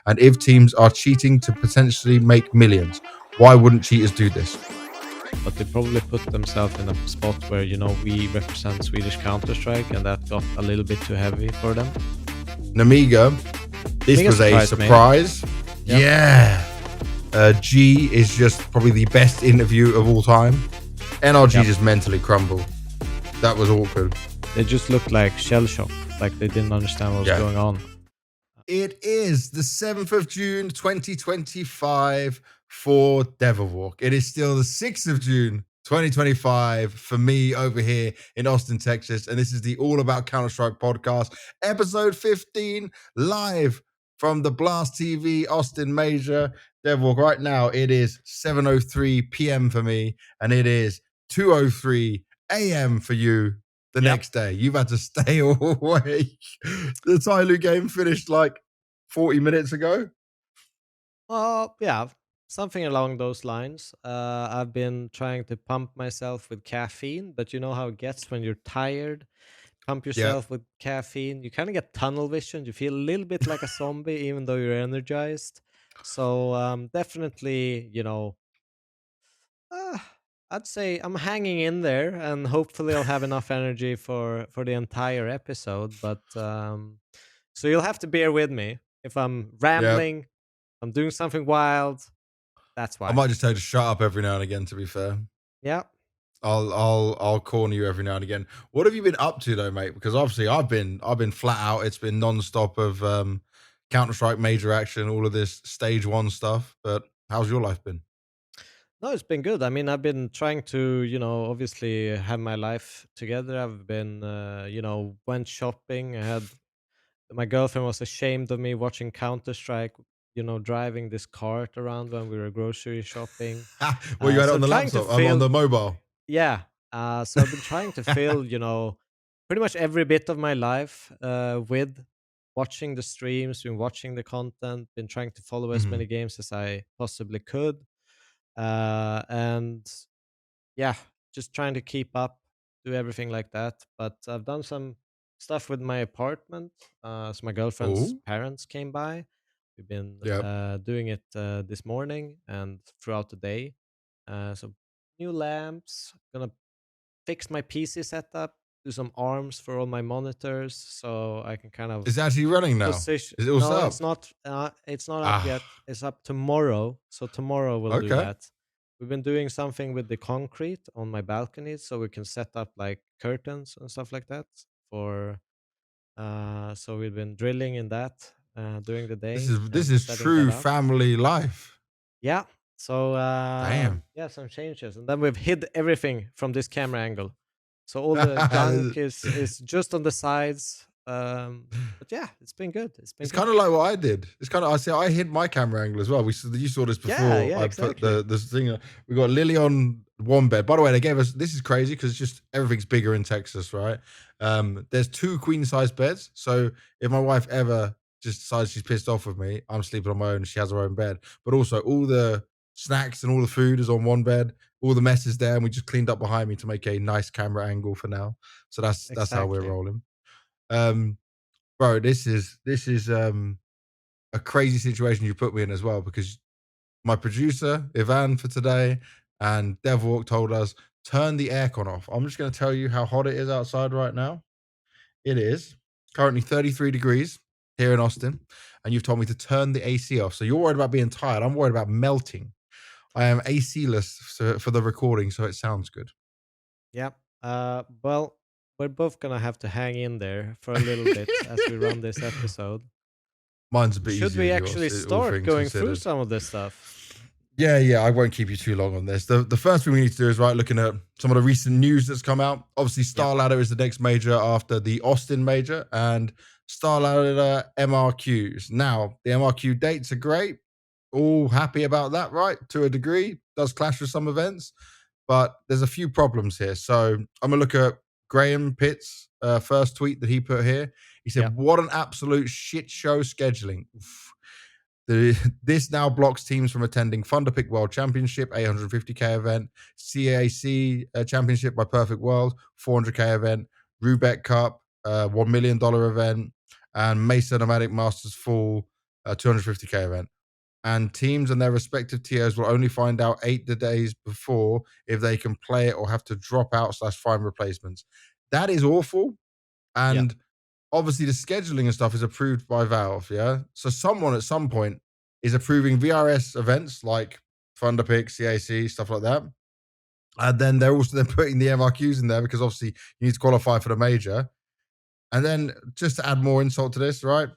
and if teams are cheating to potentially make millions. Why wouldn't cheaters do this? But they probably put themselves in a spot where, we represent Swedish Counter-Strike, and that got a little bit too heavy for them. Nemiga, this was a surprise. Yep. Yeah. G is just probably the best interview of all time. NRG just mentally crumbled. That was awkward. They just looked like shell-shocked, like they didn't understand what was going on. It is the 7th of June, 2025 for Devilwalk. It is still the 6th of June, 2025 for me over here in Austin, Texas. And this is the All About Counter-Strike podcast, episode 15, live from the Blast TV Austin Major Devilwalk. Right now, it is 7:03 p.m. for me, and it is 2:03 a.m. for you. The next day, you've had to stay awake. The Tyloo game finished like 40 minutes ago. Yeah, something along those lines. I've been trying to pump myself with caffeine, but you know how it gets when you're tired. Pump yourself with caffeine. You kind of get tunnel vision. You feel a little bit like a zombie, even though you're energized. So definitely, I'd say I'm hanging in there, and hopefully I'll have enough energy for the entire episode. But so you'll have to bear with me if I'm rambling, I'm doing something wild. That's why I might just tell you to shut up every now and again. To be fair, I'll corner you every now and again. What have you been up to though, mate? Because obviously I've been flat out. It's been non-stop of Counter-Strike major action, all of this stage 1 stuff. But how's your life been? No, it's been good. I mean, I've been trying to, obviously have my life together. I've been, went shopping. My girlfriend was ashamed of me watching Counter-Strike, driving this cart around when we were grocery shopping. Well, you had it on the laptop, on the mobile. Yeah. So I've been trying to fill, pretty much every bit of my life with watching the streams, been watching the content, been trying to follow as many games as I possibly could. And yeah, just trying to keep up, do everything like that. But I've done some stuff with my apartment. So my girlfriend's parents came by. We've been doing it this morning and throughout the day. So new lamps, gonna fix my PC setup, do some arms for all my monitors, so I can kind of. Is it actually running now? Is it all set up? It's not. It's not up yet. It's up tomorrow. So tomorrow we'll do that. We've been doing something with the concrete on my balcony, so we can set up like curtains and stuff like that. So we've been drilling in that during the day. This is true family life. Yeah. So damn. Yeah, some changes, and then we've hid everything from this camera angle, so all the junk is just on the sides. But yeah, it's been good. It's kind of like what I did. It's kind of I hid my camera angle as well. You saw this before. Yeah, I exactly. put the thing. We got Lily on one bed. By the way, they gave us. This is crazy because just everything's bigger in Texas, right? There's 2 queen size beds. So if my wife ever just decides she's pissed off with me, I'm sleeping on my own. She has her own bed. But also all the snacks and all the food is on one bed. All the mess is there, and we just cleaned up behind me to make a nice camera angle for now. So that's how we're rolling. Bro, this is a crazy situation you put me in as well, because my producer Ivan for today and Devilwalk told us turn the aircon off. I'm just going to tell you how hot it is outside right now. It is currently 33 degrees here in Austin, and you've told me to turn the AC off. So you're worried about being tired. I'm worried about melting. I am AC-less for the recording, so it sounds good. Yeah. Well, we're both gonna have to hang in there for a little bit as we run this episode. Mine's a bit easier. Should we actually start going through some of this stuff? Yeah, I won't keep you too long on this. The first thing we need to do is looking at some of the recent news that's come out. Obviously, StarLadder is the next major after the Austin major, and StarLadder MRQs. Now, the MRQ dates are great. All happy about that, right? To a degree. Does clash with some events, but there's a few problems here. So I'm going to look at Graham Pitt's first tweet that he put here. He said, what an absolute shit show scheduling. This now blocks teams from attending Thunderpick World Championship, 850k event, CAC Championship by Perfect World, 400k event, Rubeck Cup, $1 million event, and Mesa Nomadic Masters Fall, a 250k event. And teams and their respective tiers will only find out 8 days before if they can play it or have to drop out / find replacements. That is awful. And obviously the scheduling and stuff is approved by Valve, yeah? So someone at some point is approving VRS events like Thunderpick, CAC, stuff like that. And then they're also then putting the MRQs in there because obviously you need to qualify for the major. And then just to add more insult to this, right?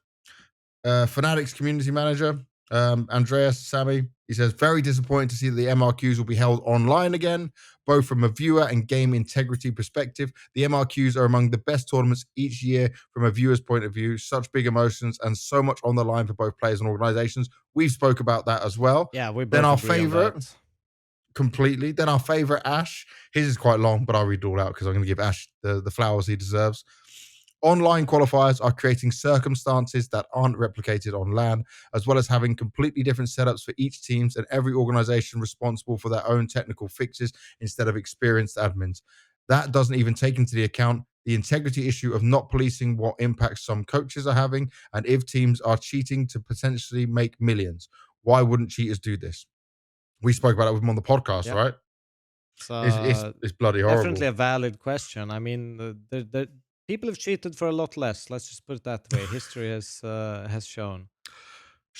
Fanatics community manager, Andreas Sammy, he says, very disappointed to see that the MRQs will be held online again, both from a viewer and game integrity perspective. The MRQs are among the best tournaments each year from a viewer's point of view. Such big emotions and so much on the line for both players and organizations. We've spoke about that as well. Yeah, we both Then our agree on favorite, that. completely. Then our favorite, Ash. His is quite long, but I'll read it all out because I'm going to give Ash the flowers he deserves. Online qualifiers are creating circumstances that aren't replicated on LAN, as well as having completely different setups for each teams and every organization responsible for their own technical fixes instead of experienced admins. That doesn't even take into the account the integrity issue of not policing what impacts some coaches are having, and if teams are cheating to potentially make millions. Why wouldn't cheaters do this? We spoke about it with him on the podcast, right? So It's bloody horrible. definitely a valid question. I mean, the people have cheated for a lot less. Let's just put it that way. History has shown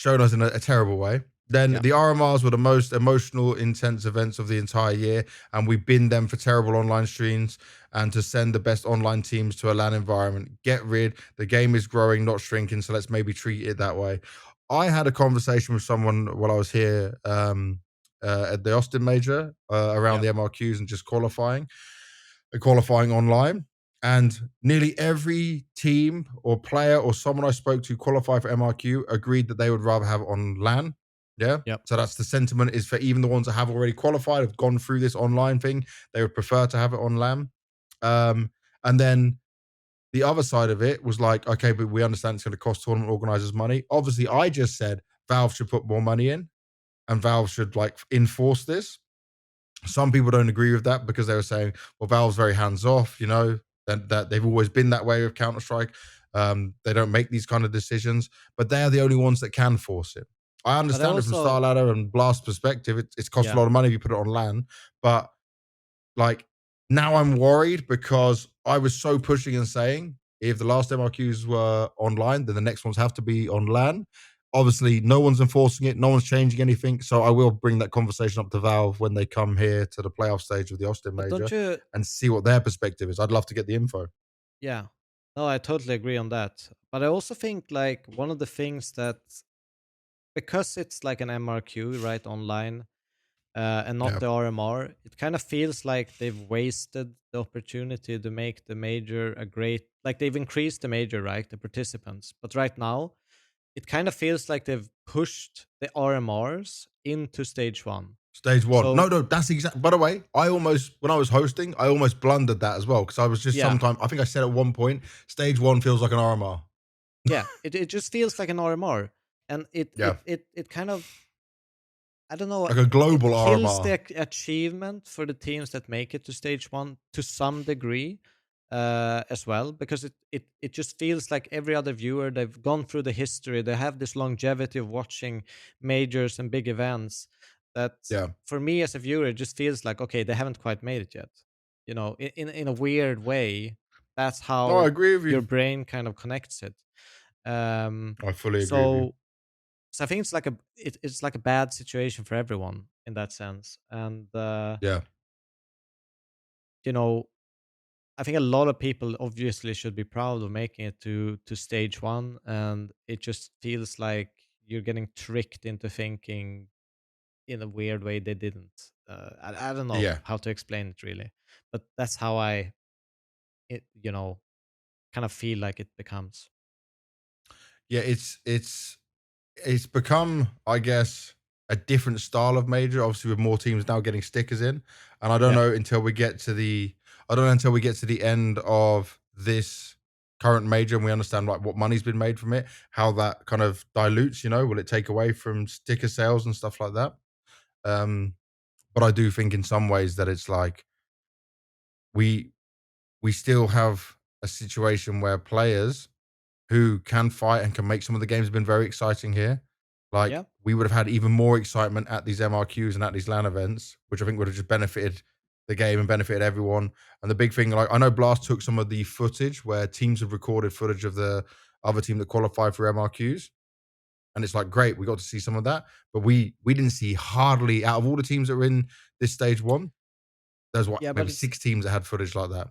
us in a terrible way. Then the RMRs were the most emotional, intense events of the entire year, and we binned them for terrible online streams and to send the best online teams to a LAN environment. Get rid. The game is growing, not shrinking, so let's maybe treat it that way. I had a conversation with someone while I was here at the Austin Major around the MRQs and just qualifying online. And nearly every team or player or someone I spoke to qualify for MRQ agreed that they would rather have it on LAN. Yeah. So that's the sentiment, is for even the ones that have already qualified, have gone through this online thing, they would prefer to have it on LAN. And then the other side of it was like, okay, but we understand it's going to cost tournament organizers money. Obviously, I just said Valve should put more money in and Valve should like enforce this. Some people don't agree with that because they were saying, well, Valve's very hands-off, you know, that they've always been that way with Counter-Strike. They don't make these kind of decisions, but they're the only ones that can force it. I understand it from StarLadder and Blast perspective. It's cost a lot of money if you put it on LAN, but like now I'm worried because I was so pushing and saying if the last MRQs were online, then the next ones have to be on LAN. Obviously, no one's enforcing it. No one's changing anything. So I will bring that conversation up to Valve when they come here to the playoff stage of the Austin Major and see what their perspective is. I'd love to get the info. Yeah. No, I totally agree on that. But I also think like one of the things that, because it's like an MRQ, right, online, and not the RMR, it kind of feels like they've wasted the opportunity to make the major a great, like they've increased the major, right, the participants. But right now, it kind of feels like they've pushed the RMRs into stage one. Stage one. So, no, that's exactly. By the way, when I was hosting, I almost blundered that as well because I was just sometimes, I think I said at one point, stage one feels like an RMR. Yeah, it just feels like an RMR. And it kind of, I don't know, like a global RMR. Kills the achievement for the teams that make it to stage one to some degree as well, because it just feels like every other viewer, they've gone through the history, they have this longevity of watching majors and big events that for me as a viewer, it just feels like, okay, they haven't quite made it yet. You know, in a weird way, that's how I agree with you. Your brain kind of connects it. I fully agree with you. So I think it's like it's like a bad situation for everyone in that sense. And you know, I think a lot of people obviously should be proud of making it to stage one, and it just feels like you're getting tricked into thinking in a weird way they didn't. I don't know how to explain it really, but that's how you know, kind of feel like it becomes. Yeah, it's become, I guess, a different style of major, obviously with more teams now getting stickers in. And I don't know until we get to the end of this current major and we understand like what money's been made from it, how that kind of dilutes, you know, will it take away from sticker sales and stuff like that? But I do think in some ways that it's like we still have a situation where players who can fight and can make some of the games have been very exciting here. Like, Yeah. we would have had even more excitement at these MRQs and at these LAN events, which I think would have just benefited the game and benefited everyone. And the big thing, like, I know Blast took some of the footage where teams have recorded footage of the other team that qualified for MRQs. And it's like, great, we got to see some of that. But we didn't see hardly, out of all the teams that were in this stage one, there's what, Yeah, but maybe 6 teams that had footage like that.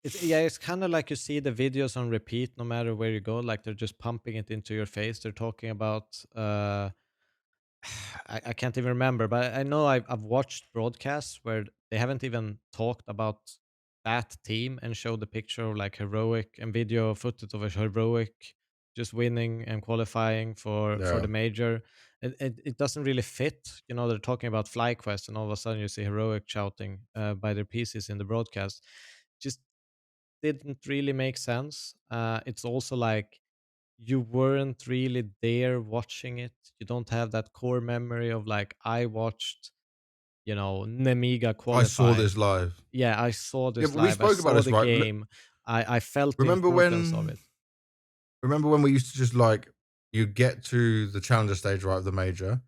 it's kind of like you see the videos on repeat no matter where you go. Like they're just pumping it into your face. They're talking about I can't even remember, but I know I've watched broadcasts where they haven't even talked about that team and showed the picture of like heroic and video footage of a heroic just winning and qualifying for Yeah. the major. It doesn't really fit. You know, they're talking about FlyQuest, and all of a sudden you see heroic shouting by their pieces in the broadcast. Just didn't really make sense. It's also like you weren't really there watching it. You don't have that core memory of like I watched, you know, Nemiga I saw qualify. this live. Yeah, I saw Yeah, this but we live. I spoke about saw this, the right? game. I felt the Remember importance of when it. remember when we used to just like you get to the challenger stage, right, of the major,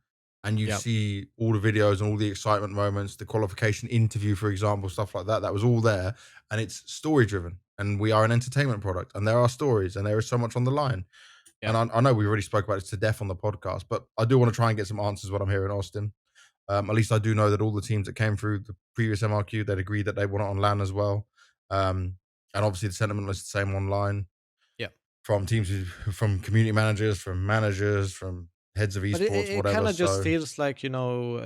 and you Yeah, see all the videos and all the excitement moments, the qualification interview, for example, stuff like that. That was all there, and it's story driven. And we are an entertainment product, and there are stories, and there is so much on the line. yeah. And I know we already spoke about it to death on the podcast, but I do want to try and get some answers what I'm hearing, Austin. At least I do know that all the teams that came through the previous MRQ, they'd agreed that they want it on LAN as well. And obviously the sentiment was the same online Yeah. from teams, from community managers, from heads of But it, esports, it, it kind whatever. of just So feels like, you know,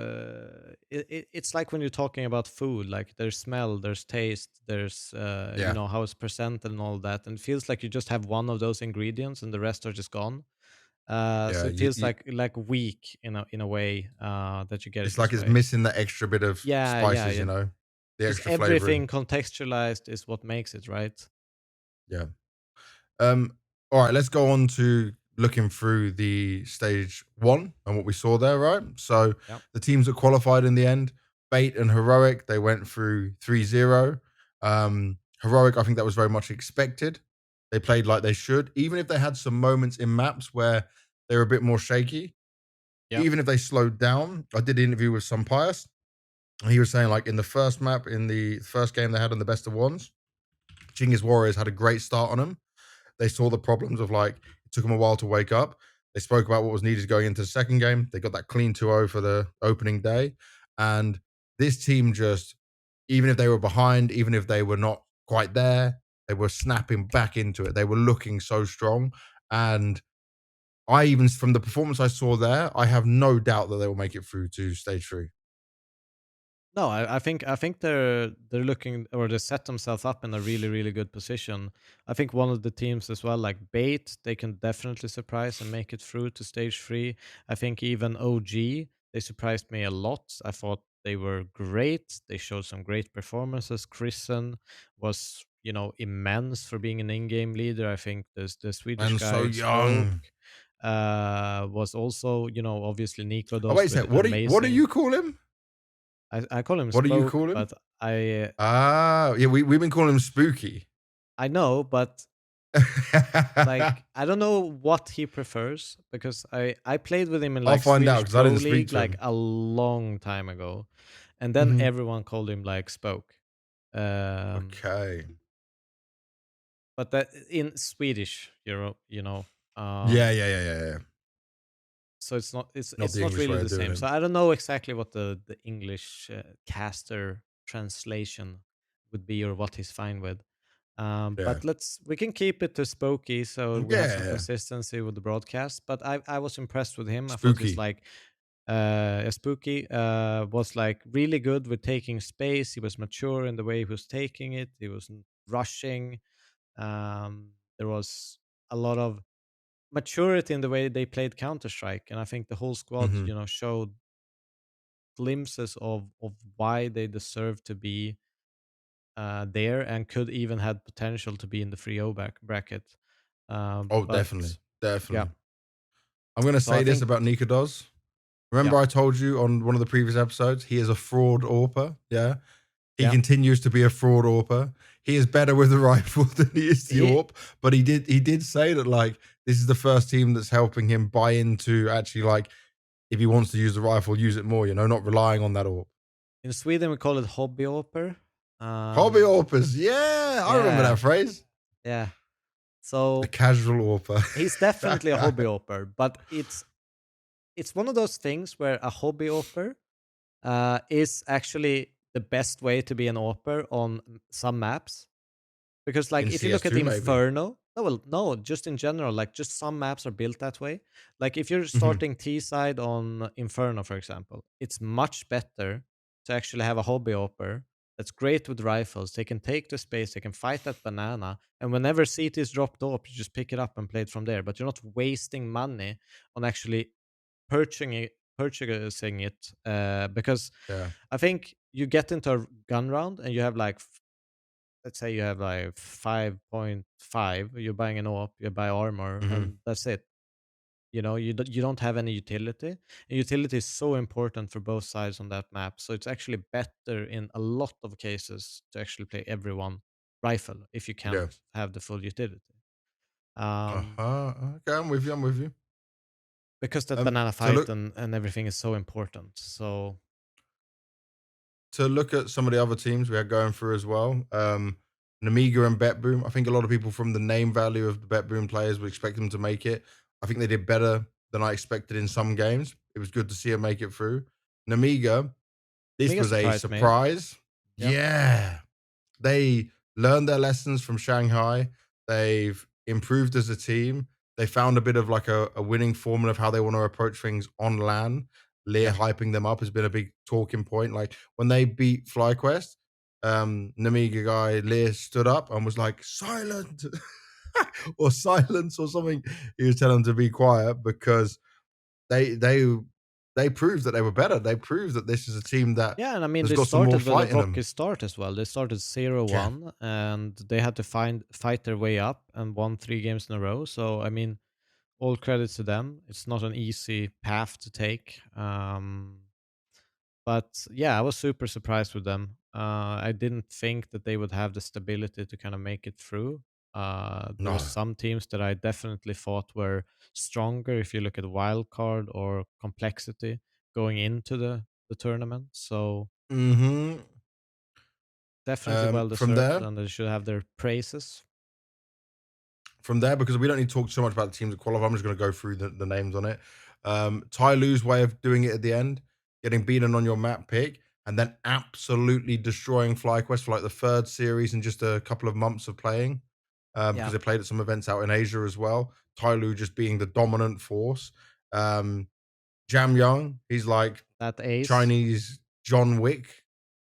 it's like when you're talking about food, like there's smell, there's taste, there's, you yeah, know, how it's presented and all that. And it feels like you just have one of those ingredients and the rest are just gone. So yeah, it feels like weak in a way that you get it it's like this it's way. missing that extra bit of Yeah, yeah, spices, yeah. the Just extra flavoring. everything contextualized is what makes it, right? Yeah. Um, all right, let's go on to looking through the stage one and what we saw there, right? So Yeah, the teams that qualified in the end, Bait and Heroic, they went through 3-0. Heroic, I think that was very much expected. They played like they should, even if they had some moments in maps where they were a bit more shaky, yeah, even if they slowed down. I did an interview with some Pius, and he was saying, like, in the first map, in the first game they had on the best of ones, Chinggis Warriors had a great start on them. They saw the problems of like it took them a while to wake up. They spoke about what was needed going into the second game. They got that clean 2-0 for the opening day. And this team just, even if they were behind, even if they were not quite there, they were snapping back into it. They were looking so strong. And I even, from the performance I saw there, I have no doubt that they will make it through to stage 3. no, I think they're looking, or they set themselves up in a really good position. I think one of the teams as well, like Bait, they can definitely surprise and make it through to stage 3. I think even OG, they surprised me a lot. I thought they were great. They showed some great performances. Chrisen was, you know, immense for being an in-game leader. I think the Swedish And so guy spoke. young. Was also, you know, obviously Nico Oh, does wait a with sec. What do amazing. you call him? I call him What do you Spoke, call him? but Yeah, we've been calling him Spooky. I know, but like I don't know what he prefers because I played with him in I'll like find out Swedish because I Pro didn't speak League to like him. a long time ago, and then Mhm. everyone called him like Spoke. Um, Okay. but that in Swedish, you know, Yeah, yeah, yeah, yeah, yeah. so it's not it's Not it's the not English really way the of doing same. it. So I don't know exactly what the English caster translation would be or what he's fine with. Yeah. But we can keep it to Spooky so we have some Yeah. consistency with the broadcast. But I was impressed with him. I thought he's Spooky. like Spooky was like really good with taking space. He was mature in the way he was taking it. He wasn't rushing. There was a lot of maturity in the way they played Counter Strike, and I think the whole squad, Mhm. you know, showed glimpses of why they deserve to be there and could even had potential to be in the 3-0 bracket. Oh, But definitely. yeah, Definitely. I'm gonna so I say this think about Nika Doz. yeah, Remember I told you on one of the previous episodes, he is a fraud AWPer, yeah? He continues to be a fraud AWPer. He is better with the rifle than he is the AWP, but he did say that like this is the first team that's helping him buy into actually like if he wants to use the rifle, use it more, not relying on that AWP. In Sweden, we call it hobby AWPer. Hobby AWPers, yeah, I remember that phrase. Yeah. So the casual AWPer. He's definitely a hobby AWPer, but it's one of those things where a hobby AWPer is actually the best way to be an AWPer on some maps. Because like if you look at Inferno, no, just in general, like just some maps are built that way. Like if you're starting T side on Inferno, for example, it's much better to actually have a hobby AWPer that's great with rifles. They can take the space, they can fight that banana, and whenever CT is dropped off, you just pick it up and play it from there. But you're not wasting money on actually purchasing it because I think you get into a gun round and you have like let's say you have like 5.5, you're buying an AWP, you buy armor, and that's it. You don't have any utility. And utility is so important for both sides on that map. So it's actually better in a lot of cases to actually play everyone rifle if you can't have the full utility. Okay, I'm with you. Because that banana fight and everything is so important. So to look at some of the other teams we had going through as well, Nemiga and BetBoom. I think a lot of people from the name value of the BetBoom players would expect them to make it. I think they did better than I expected in some games. It was good to see them make it through. Nemiga, this was a surprise. Yeah. They learned their lessons from Shanghai. They've improved as a team. They found a bit of like a winning formula of how they want to approach things on LAN. Lear hyping them up has been a big talking point. Like when they beat FlyQuest, Nemiga guy Lear stood up and was like, silent or silence or something. He was telling them to be quiet because they proved that they were better. They proved that this is a team that and I mean they started with a rocky start as well. They started 0-1 and they had to fight their way up and won 3 games in a row. So I mean, all credits to them. It's not an easy path to take. But yeah, I was super surprised with them. I didn't think that they would have the stability to kind of make it through. There were some teams that I definitely thought were stronger if you look at Wildcard or Complexity going into the tournament. So definitely well deserved, and they should have their praises. From there, because we don't need to talk so much about the teams that qualify, I'm just going to go through the names on it. Tyloo's way of doing it at the end, getting beaten on your map pick, and then absolutely destroying FlyQuest for like the 3rd series in just a couple of months of playing. Because they played at some events out in Asia as well. Tyloo just being the dominant force. Jam Young, he's like that ace. Chinese John Wick.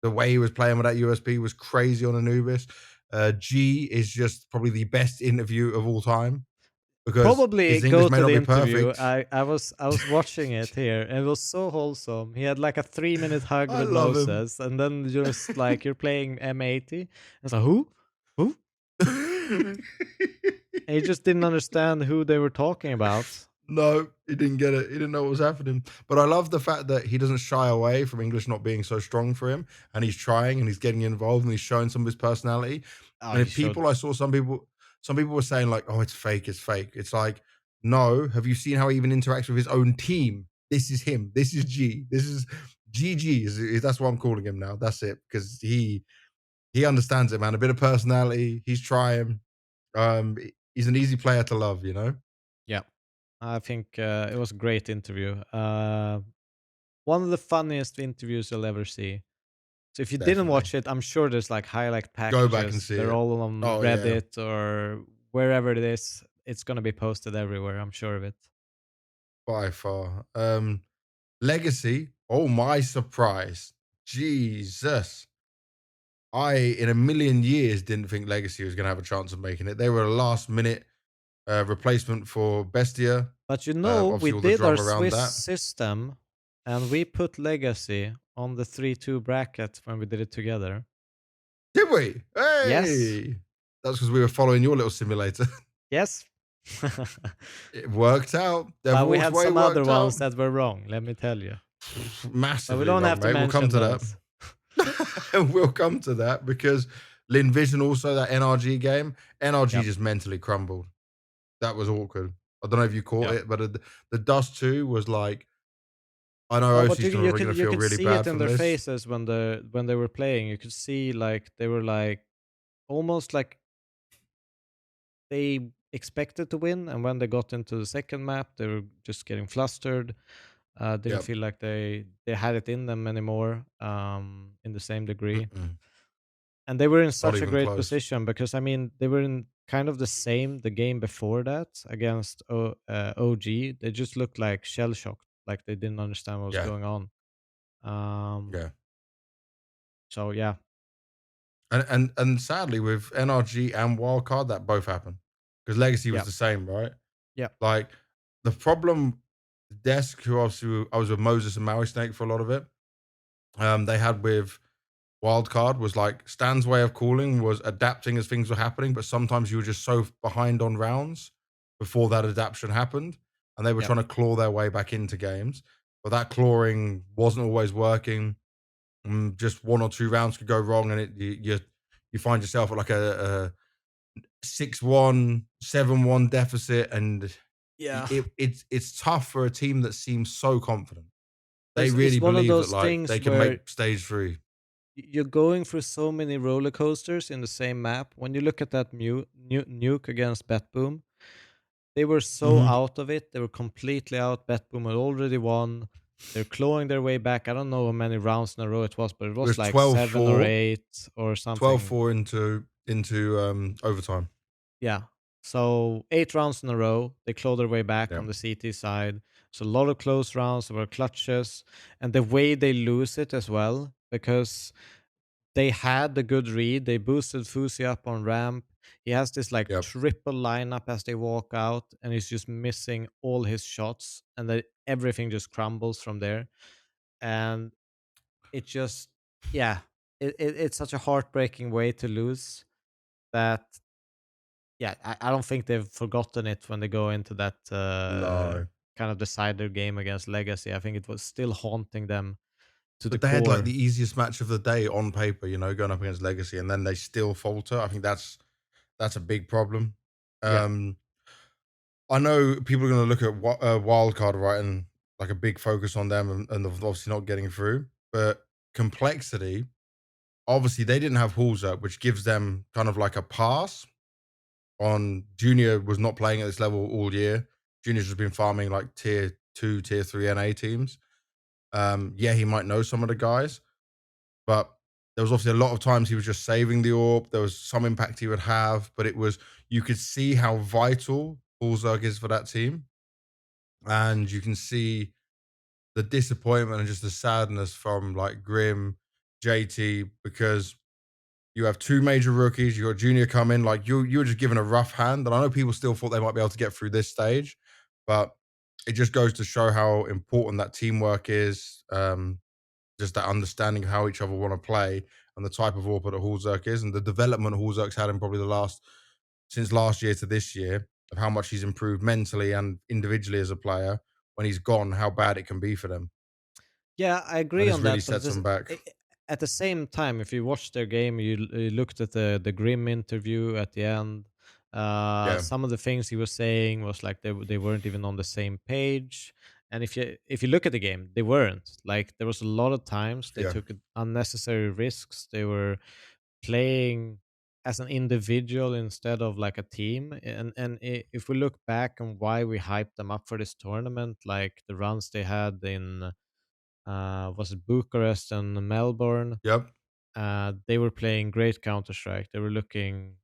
The way he was playing with that USP was crazy on Anubis. G is just probably the best interview of all time. Because probably his English go may to not the be interview. perfect. I was watching it here, and it was so wholesome. He had like a 3-minute hug with Moses, and then just like you're playing M80. It's like who? And he just didn't understand who they were talking about. No, he didn't get it. He didn't know what was happening. But I love the fact that he doesn't shy away from English not being so strong for him, and he's trying and he's getting involved and he's showing some of his personality. And if people, I saw some people were saying like, "Oh, it's fake, it's fake." It's like, no. Have you seen how he even interacts with his own team? This is him. This is G. This is GG. That's what I'm calling him now. That's it, because he understands it, man. A bit of personality. He's trying. He's an easy player to love, Yeah. I think it was a great interview. One of the funniest interviews you'll ever see. So if you didn't watch it, I'm sure there's like highlight packages. Go back and see They're all on Reddit or wherever it is. It's going to be posted everywhere. I'm sure of it. By far. Legacy. Oh, my surprise. Jesus. In a million years, didn't think Legacy was going to have a chance of making it. They were a last-minute replacement for Bestia. But we did our Swiss system, and we put Legacy on the 3-2 bracket when we did it together. Did we? Hey! Yes. That's because we were following your little simulator. Yes. It worked out. But we had some other ones that were wrong, let me tell you. Massively but we don't wrong, have to mate. mention We'll come to those. that. We'll come to that because Linvision also that NRG game, NRG Yep. just mentally crumbled. That was awkward. I don't know if you caught Yep. it, but the Dust 2 was like, I know Oh, but OC's gonna you feel could really see it bad in from their this. faces when they were playing. You could see like they were like almost like they expected to win, and when they got into the second map, they were just getting flustered. Didn't Yep. feel like they had it in them anymore in the same degree. Mm-mm. And they were in Not such a even great close. position because I mean they were in kind of the game before that against OG. They just looked like shell shocked, like they didn't understand what was Yeah. going on. Um, Yeah. so yeah, And sadly with NRG and Wildcard, that both happened. Because Legacy was yeah, the same, right? yeah, Like the problem Desk, who obviously I was with Moses and Maui Snake for a lot of it, they had with Wildcard was like Stan's way of calling was adapting as things were happening, but sometimes you were just so behind on rounds before that adaptation happened, and they were yeah, trying to claw their way back into games, but that clawing wasn't always working. Just one or two rounds could go wrong, and you find yourself at like a 6-1, 7-1 deficit, and yeah. it's tough for a team that seems so confident. They It's really one of believe that those like things they can where make stage 3. you're going through so many roller coasters in the same map. When you look at that nuke against BetBoom, they were so Mhm. out of it. They were completely out. BetBoom had already won. They're clawing their way back. I don't know how many rounds in a row it was, but it It was was like 7 or 12-4, 8 or twelve something. four into overtime. Yeah. So 8 rounds in a row. They claw their way back Yeah. on the CT side. So a lot of close rounds. There were clutches. And the way they lose it as well, because they had the good read. They boosted Fusi up on ramp. He has this like Yep. triple lineup as they walk out, and he's just missing all his shots, and then everything just crumbles from there. And it just, yeah, it's such a heartbreaking way to lose that. Yeah, I don't think they've forgotten it when they go into that No. kind of decider game against Legacy. I think it was still haunting them to the But they had like the core. easiest match of the day on paper, going up against Legacy, and then they still falter. I think that's a big problem. Yeah, Um, I know people are going to look at Wildcard, right, and like a big focus on them, and obviously not getting through. But Complexity, obviously, they didn't have Halls up, which gives them kind of like a pass on Junior was not playing at this level all year. Junior's just been farming like tier 2, tier 3 NA teams. Yeah, he might know some of the guys, but there was obviously a lot of times he was just saving the orb. There was some impact he would have, but you could see how vital Bullzerg is for that team. And you can see the disappointment and just the sadness from like Grim, JT, because you have two major rookies. You got Junior come in, like you were just given a rough hand. And I know people still thought they might be able to get through this stage, but it just goes to show how important that teamwork is. Just that understanding of how each other want to play and the type of AWP that Hulzerk is, and the development Hulzerk's had in probably since last year to this year, of how much he's improved mentally and individually as a player. When he's gone, how bad it can be for them. yeah, I And agree it's on really that. But sets them back. at the same time, if you watched their game, you looked at the Grim interview at the end. Yeah. Some of the things he was saying was like they weren't even on the same page. And if you look at the game, they weren't. Like there was a lot of times they Yeah. took unnecessary risks. They were playing as an individual instead of like a team. If we look back on why we hyped them up for this tournament, like the runs they had in was it Bucharest and Melbourne? Yep. They were playing great Counter Strike. They were looking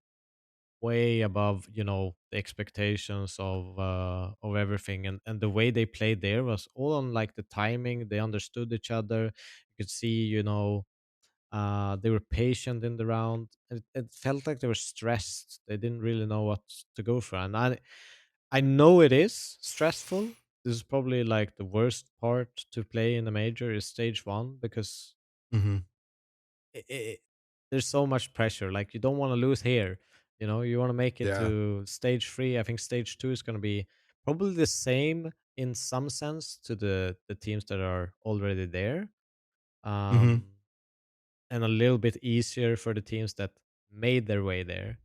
way above, the expectations of everything, and the way they played there was all on like the timing. They understood each other. You could see, they were patient in the round. It felt like they were stressed. They didn't really know what to go for, and I know it is stressful. This is probably like the worst part to play in a major is stage one because Hmm. there's so much pressure. Like you don't want to lose here. You want to make it Yeah. to stage three. I think stage two is going to be probably the same in some sense to the teams that are already there. Hmm. Um, and a little bit easier for the teams that made their way there,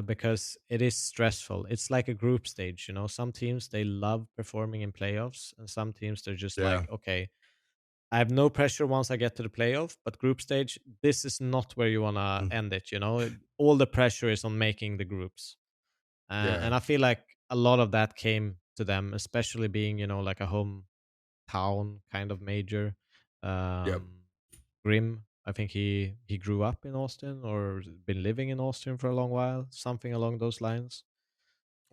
because it is stressful. It's like a group stage, you know. Some teams they love performing in playoffs, and some teams they're just Yeah. like, okay, I have no pressure once I get to the playoff, but group stage, this is not where you wanna Mm, end it. You know, all the pressure is on making the groups, yeah. and I feel like a lot of that came to them, especially being, you know, like a hometown kind of major. Yep. Grim, I think he grew up in Austin or been living in Austin for a long while, something along those lines.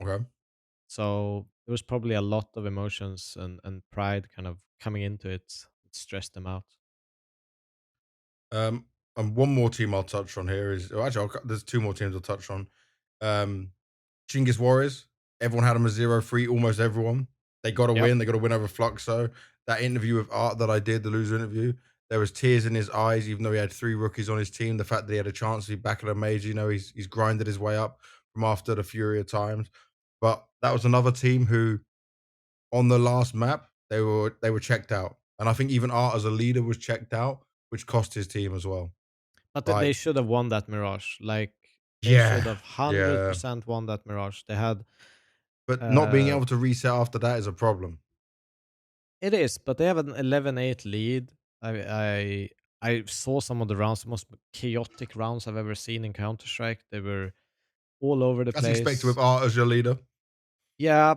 Okay. So there was probably a lot of emotions and pride kind of coming into it. It stressed them out. Um, and one more team I'll touch on here is actually there's two more teams I'll touch on. Um, Chinggis Warriors. Everyone had them as 0-3. Almost everyone. They got to Yep. win. They got to win over Fluxo. That interview with Art that I did, the loser interview, there was tears in his eyes, even though he had 3 rookies on his team. The fact that he had a chance to be back at a major, you know, he's grinded his way up from after the FURIA times. But that was another team who, on the last map, they were checked out, and I think even Art as a leader was checked out, which cost his team as well. But they Like, should have won that Mirage. Like they should yeah, have yeah, 100% won that Mirage. They had but not being uh able to reset after that is a problem. it is, but they have an 11-8 lead. I saw some of the rounds, the most chaotic rounds I've ever seen in Counter-Strike. They were all over the That's expected with place. Art as your leader. Yeah,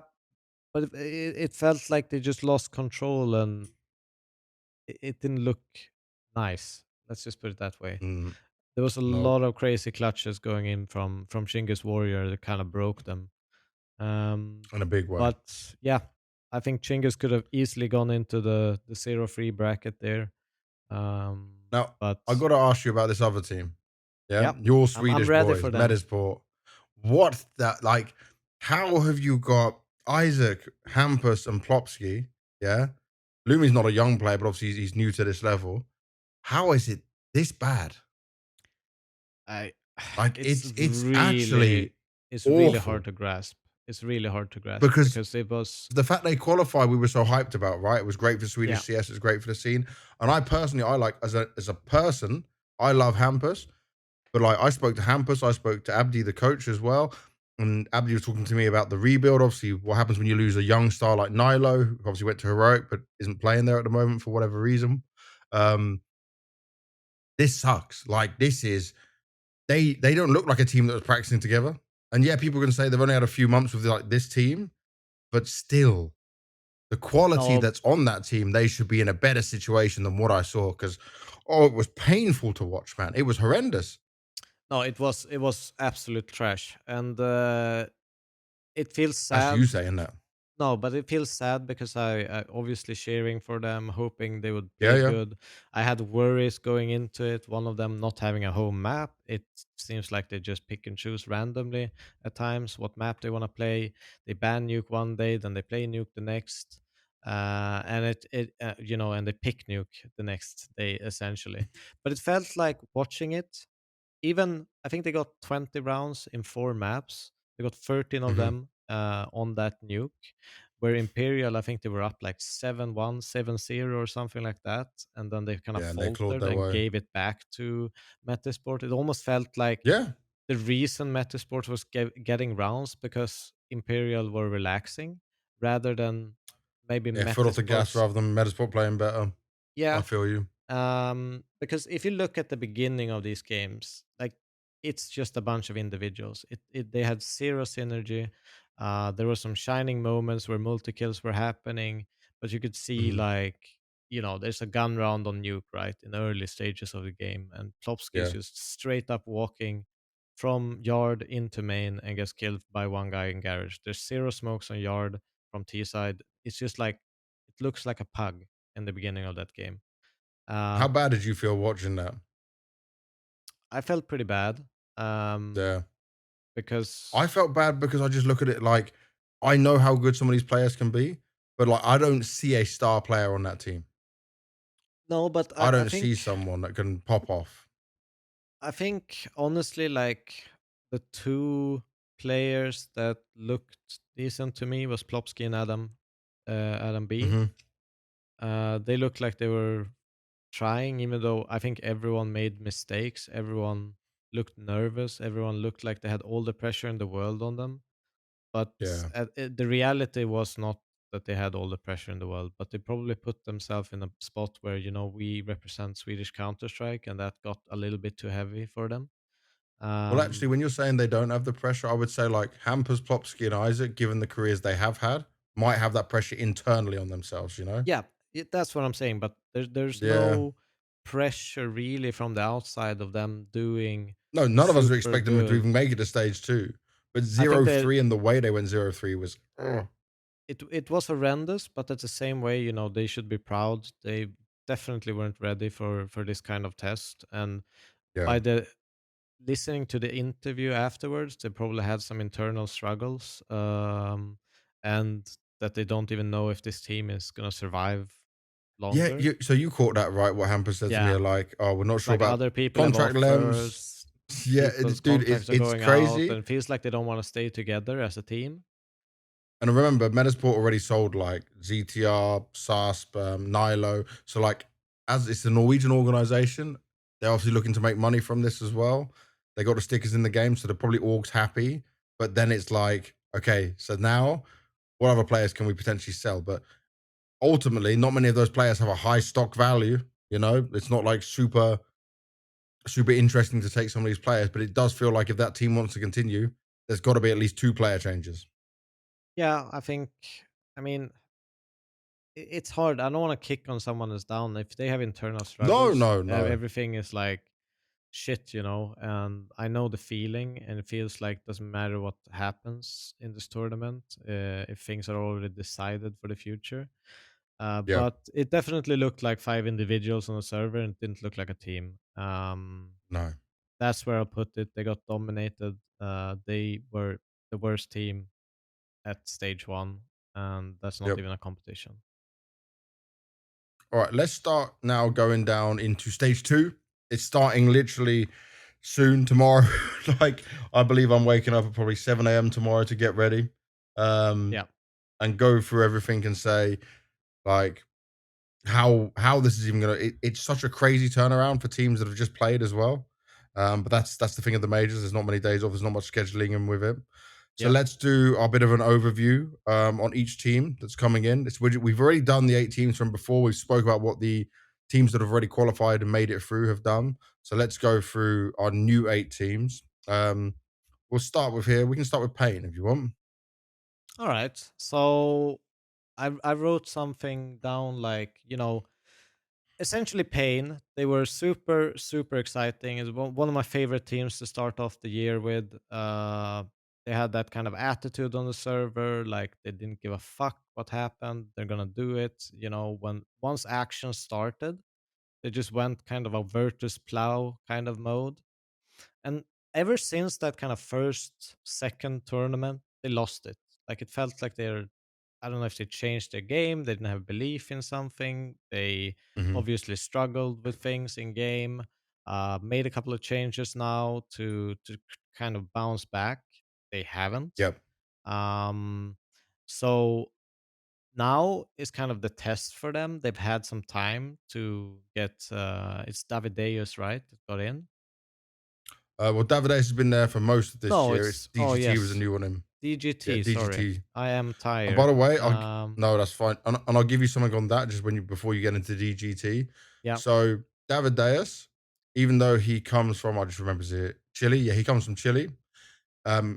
but it felt like they just lost control and it didn't look nice. Let's just put it that way. Mm, There was a nope, lot of crazy clutches going in from Chinggis Warrior that kind of broke them. Um, in a big way. but yeah, I think Chinggis could have easily gone into the 0-3 bracket there. Now, But I got to ask you about this other team. Yeah, yeah, your I'm Swedish ready boys, for them. Metizport. What that like? How have you got Isaac, Hampus, and Plopsky? Yeah, Lumi's not a young player, but obviously he's new to this level. How is it this bad? I Like it's it's really actually it's really hard awful to grasp. It's really hard to grasp because because it was the fact they qualified, we were so hyped about, right? It was great for yeah. Swedish CS. It was great for the scene. And I personally, I like as a person, I love Hampus. But like, I spoke to Hampus, I spoke to Abdi, the coach, as well. And Abdi was talking to me about the rebuild. Obviously, what happens when you lose a young star like Nilo, who obviously went to Heroic, but isn't playing there at the moment for whatever reason. Um, this sucks. Like, this is they don't look like a team that was practicing together. And yeah, people are going to say they've only had a few months with like this team, but still, the quality No, that's on that team, they should be in a better situation than what I saw. Because it was painful to watch, man. It was horrendous, no, it was absolute trash, and it feels as you sad. say in that. No, but it feels sad because I obviously cheering for them, hoping they would Yeah, play yeah. good. I had worries going into it. One of them not having a home map. It seems like they just pick and choose randomly at times what map they want to play. They ban nuke one day, then they play nuke the next, and and they pick nuke the next day essentially. But it felt like watching it. Even I think they got 20 rounds in 4 maps. They got 13 of Mhm. them on that nuke. Where Imperial, I think they were up like 7-1, 7-0 or something like that. And then they kind of Yeah, and they clawed faltered their and way. gave it back to Metizport. It almost felt like Yeah. the reason Metizport was getting rounds because Imperial were relaxing rather than maybe Yeah, foot off the gas Metizport's. rather than Metasport playing better. I Yeah, feel you. because if you look at the beginning of these games, like it's just a bunch of individuals. They had zero synergy. There were some shining moments where multi kills were happening, but you could see Mhm. like there's a gun round on nuke right in the early stages of the game, and Plopsky is Yeah. just straight up walking from yard into main and gets killed by one guy in garage. There's zero smokes on yard from T side. It's just like it looks like a pug in the beginning of that game. How Uh, bad did you feel watching that? I felt pretty bad, um, Yeah. I because felt bad because I just look at it like I know how good some of these players can be, but like I don't see a star player on that team. no, but I I don't see think someone that can pop off. I think honestly, like the two players that looked decent to me was Plopsky and Adam B. Mhm. They looked like they were trying, even though I think everyone made mistakes. Everyone looked nervous. Everyone looked like they had all the pressure in the world on them. But Yeah. the reality was not that they had all the pressure in the world, but they probably put themselves in a spot where, we represent Swedish Counter-Strike, and that got a little bit too heavy for them. Well, actually, Um, when you're saying they don't have the pressure, I would say like Hampers, Plopsky, and Isaac, given the careers they have had, might have that pressure internally on themselves, you know? yeah, that's what I'm saying. But there's Yeah. no pressure really from the outside of them doing No, none of us are super expecting them to good. even make it to stage 2. But I think zero that three and the way they went 0-3 was, ugh. it was horrendous, but at the same way, they should be proud. They definitely weren't ready for this kind of test, and Yeah. by the listening to the interview afterwards, they probably had some internal struggles, and that they don't even know if this team is gonna survive Yeah, longer. so you caught that right, what Hampers said to me, Yeah, like, "Oh, we're not sure like about other people have contract lengths." offers, Yeah, people's dude, contracts are it's going out, crazy. and it feels like they don't want to stay together as a team. And remember, Metizport already sold like ZTR, SASP, Nilo. So like, as it's a Norwegian organization, they're obviously looking to make money from this as well. They got the stickers in the game, so they're probably orgs happy. But then it's like, okay, so now what other players can we potentially sell? But ultimately, not many of those players have a high stock value. You know, it's not like super interesting to take some of these players, but it does feel like if that team wants to continue, there's got to be at least 2 player changes. Yeah, I mean, it's hard. I don't want to kick on someone that's down if they have internal No, struggles. no, no. Everything is like shit, and I know the feeling, and it feels like doesn't matter what happens in this tournament, if things are already decided for the future. Yeah, But it definitely looked like 5 individuals on the server, and it didn't look like a team. no. That's where I'll put it. They got dominated. They were the worst team at stage one, and that's not Yep. even a competition. All right, let's start now going down into stage 2. It's starting literally soon tomorrow. Like, I believe I'm waking up at probably 7 a.m. tomorrow to get ready, um, Yeah, and go through everything and say, like, how this is even gonna. It's such a crazy turnaround for teams that have just played as well. But that's the thing of the majors. There's not many days off. There's not much scheduling in with it. So yeah. let's do a bit of an overview on each team that's coming in. We've already done the 8 teams from before. We've spoke about what the teams that have already qualified and made it through have done. So let's go through our new 8 teams. We'll start with here. We can start with Pain if you want. All right. So I wrote something down like, essentially Pain. They were super super exciting. It's one of my favorite teams to start off the year with. They had that kind of attitude on the server, like they didn't give a fuck what happened. They're gonna do it. When once action started, they just went kind of a Virtus.pro kind of mode. And ever since that kind of first, second tournament, they lost it. Like it felt like I don't know if they changed their game, they didn't have belief in something. They Hmm. obviously struggled with things in game. Made a couple of changes now to kind of bounce back. They haven't. Yep. Um, so now is kind of the test for them. They've had some time to get. It's Davideus, right? That got in. Well, David Ace has been there for most of this No, year. It's it's oh DGT was a yes, new one in. Yeah, DGT. Sorry, DGT. I am And by tired. the way, no, that's fine. And I'll give you something on that just before you get into DGT. Yeah. So David Deus, even though he comes from, I just remember it, Chile. Yeah, he comes from Chile.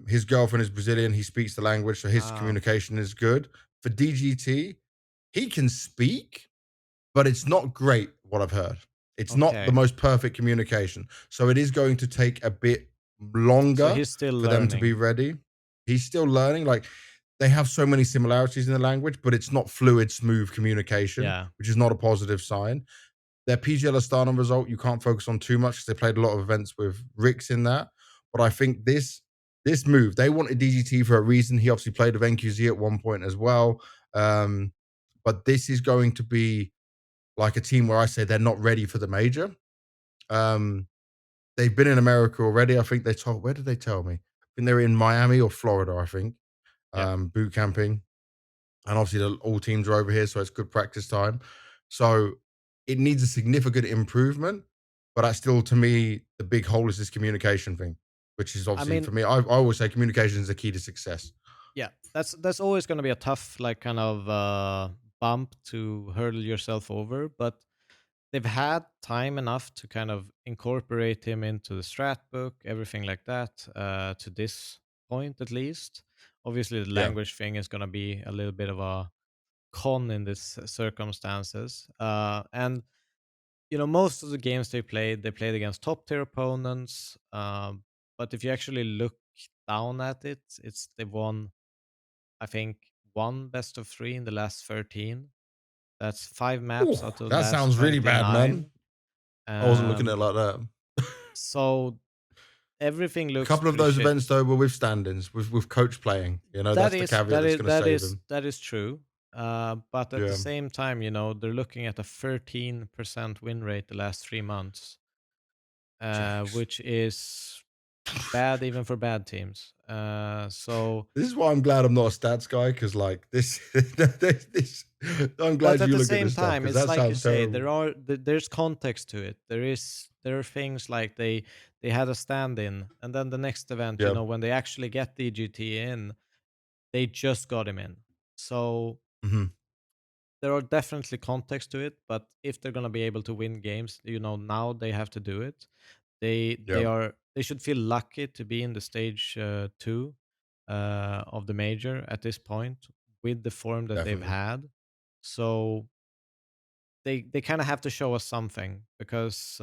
His girlfriend is Brazilian. He speaks the language, so his communication is good. For DGT, he can speak, but it's not great, what I've heard. It's not the Okay. most perfect communication. So it is going to take a bit So longer he's still for them to be learning. ready. He's still learning. Like, they have so many similarities in the language, but it's not fluid, smooth communication, Yeah. which is not a positive sign. Their PGL Astana result, you can't focus on too much because they played a lot of events with Ricks in that. But I think this move, they wanted DGT for a reason. He obviously played with NQZ at one point as well. But this is going to be like a team where I say they're not ready for the major. Um, they've been in America already. I think where did they tell me? I think they're in Miami or Florida, I think, Yeah. boot camping. And obviously all teams are over here, so it's good practice time. So it needs a significant improvement. But I still, to me, the big hole is this communication thing, which is I obviously mean, for me. I always say communication is the key to success. yeah, that's always going to be a tough like kind of bump to hurdle yourself over, but they've had time enough to kind of incorporate him into the strat book, everything like that, to this point at least. Obviously, the Yeah. language thing is going to be a little bit of a con in these circumstances. And most of the games they played against top tier opponents. But if you actually look down at it, they've won, I think, one best of three in the last 13. That's 5 Ooh, maps out of the that last sounds really bad, man. 29. I wasn't looking at it Um, like that. so everything A looks couple of pretty those shit. events though were with stand-ins, with coach playing. That That's the is caveat that that's is going to that save is him. that is true. But at the Yeah. same time, they're looking at a 13% win rate the last 3 months, Jokes. which is bad even for bad teams. So, This is why I'm glad I'm not a stats guy, because like this, this, I'm but glad at you the look at same this stuff time, because it's that like you sounds say, terrible. there's context to it. There are things like they had a stand-in, and then the next event, Yeah. when they actually get the GT in, they just got him in. So Hmm. there are definitely context to it, but if they're gonna be able to win games, now they have to do it. Yeah. They should feel lucky to be in the stage 2 of the major at this point with the form that they've Definitely. had. So they kind of have to show us something because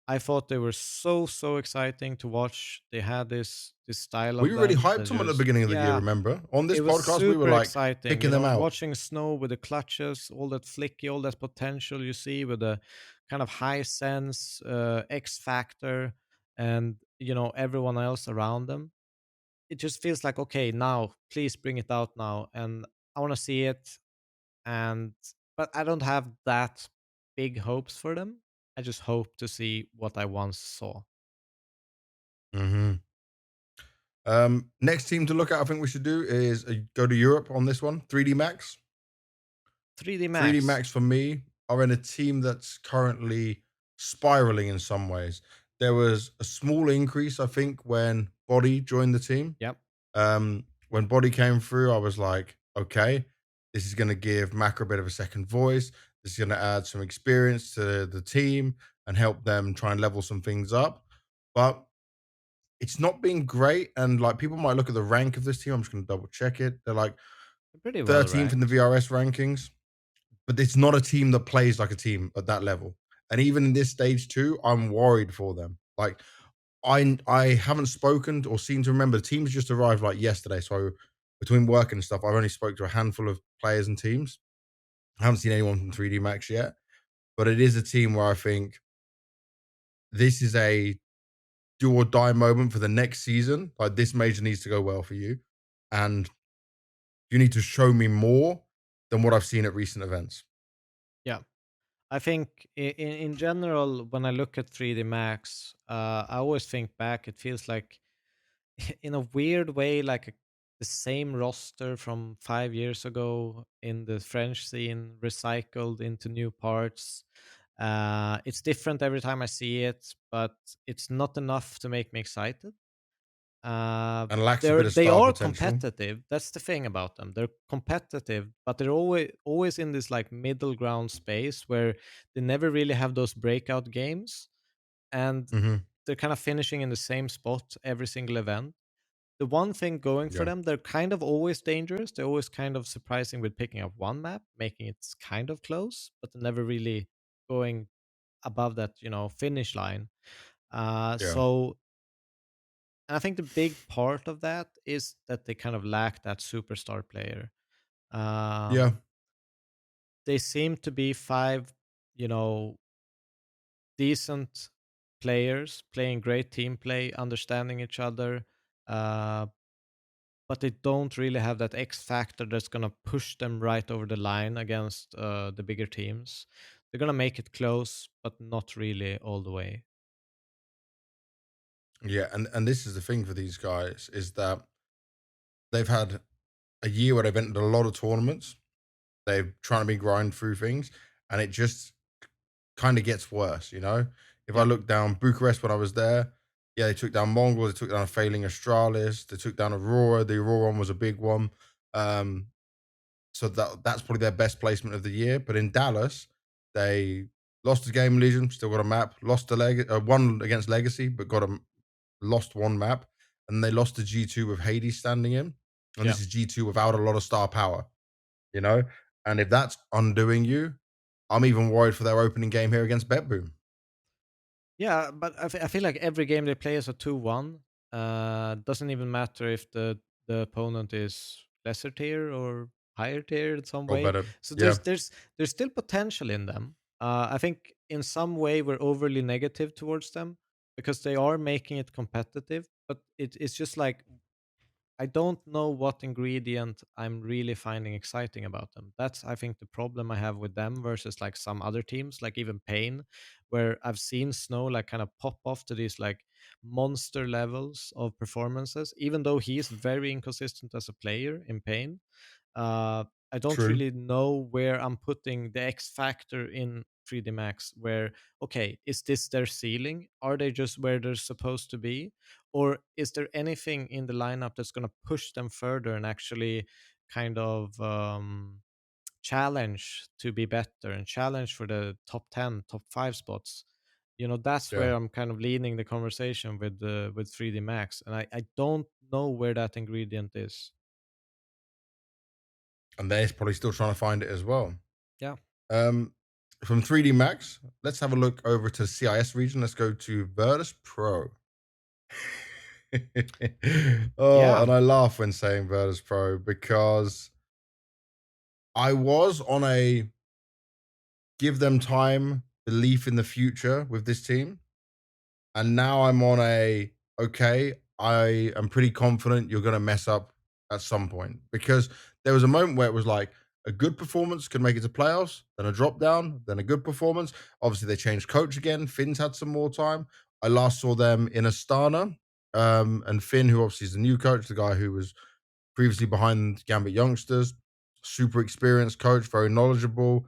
I thought they were so exciting to watch. They had this style We of were really them that hyped them at the just, beginning of the year. yeah, Remember on this it was podcast, we were super like exciting, picking them out. watching Snow with the clutches, all that flicky, all that potential you see with the kind of high sense, X factor, and everyone else around them. It just feels like, okay, now please bring it out now, and I want to see it. And but I don't have that big hopes for them. I just hope to see what I once saw. Hmm. Next team to look at, I think we should do is go to Europe on this one. 3D Max. 3D 3D Max. Max for me are in a team that's currently spiraling in some ways. There was a small increase, I think, when Body joined the team. Yep. When Body came through, I was like, okay, this is going to give Macro a bit of a second voice. This is going to add some experience to the team and help them try and level some things up. But it's not been great. And like people might look at the rank of this team. I'm just going to double check it. They're like They're pretty well 13th in the ranked. VRS rankings, but it's not a team that plays like a team at that level. And even in this stage 2, I'm worried for them. Like I haven't spoken or seem to remember. The teams just arrived like yesterday. So between work and stuff, I've only spoke to a handful of players and teams. I haven't seen anyone from 3D Max yet. But it is a team where I think this is a do or die moment for the next season. Like this major needs to go well for you. And you need to show me more than what I've seen at recent events. Yeah. I think in general, when I look at 3D Max, I always think back. It feels like, in a weird way, like the same roster from 5 years ago in the French scene, recycled into new parts. It's different every time I see it, but it's not enough to make me excited. Uh, And lacks a they're bit of they star are potential. competitive. That's the thing about them. They're competitive, but they're always in this like middle ground space where they never really have those breakout games, and Hmm. they're kind of finishing in the same spot every single event. The one thing going for Yeah. them, they're kind of always dangerous. They're always kind of surprising with picking up one map, making it kind of close, but they're never really going above that, finish line. Yeah. So and I think the big part of that is that they kind of lack that superstar player. Yeah. Um, they seem to be five, you know, decent players playing great team play, understanding each other, uh, but they don't really have that X factor that's gonna push them right over the line against the bigger teams. They're gonna make it close, but not really all the way. Yeah. And this is the thing for these guys is that they've had a year where they've entered a lot of tournaments. They're trying to be grind through things, and it just kind of gets worse, you know? If I Yeah. look down Bucharest when I was there, yeah, they took down Mongols, they took down a failing Astralis, they took down Aurora. The Aurora one was a big one. Um, so that's probably their best placement of the year. But in Dallas, they lost the game Legion, still got a map, lost the won against Legacy, but lost one map, and they lost to G2 with Hades standing in. And Yeah. this is G2 without a lot of star power, you know? And if that's undoing you, I'm even worried for their opening game here against BetBoom. Yeah, but I feel like every game they play is a 2-1. Doesn't even matter if the opponent is lesser tier or higher tier in some Or way. better. So Yeah, there's still potential in them. I think in some way we're overly negative towards them because they are making it competitive, but it's just like I don't know what ingredient I'm really finding exciting about them. That's I think the problem I have with them versus like some other teams, like even Pain, where I've seen Snow like kind of pop off to these like monster levels of performances, even though he is very inconsistent as a player in Pain. uh, I don't true. really know where I'm putting the X factor in 3D Max. Where, okay, is this their ceiling? Are they just where they're supposed to be? Or is there anything in the lineup that's going to push them further and actually kind of challenge to be better and challenge for the top 10, top 5 spots? That's Yeah. where I'm kind of leaning the conversation with 3D Max, and I don't know where that ingredient is. And they're probably still trying to find it as well. Yeah. Um, from 3D Max, let's have a look over to the CIS region. Let's go to Virtus.pro. Oh, Yeah. and I laugh when saying Virtus.pro because I was on a give them time, belief in the future with this team. And now I'm on a okay, I am pretty confident you're gonna mess up at some point. Because there was a moment where it was like a good performance could make it to playoffs, then a drop down, then a good performance. Obviously, they changed coach again. Finn's had some more time. I last saw them in Astana. And Finn, who obviously is the new coach, the guy who was previously behind Gambit Youngsters, super experienced coach, very knowledgeable.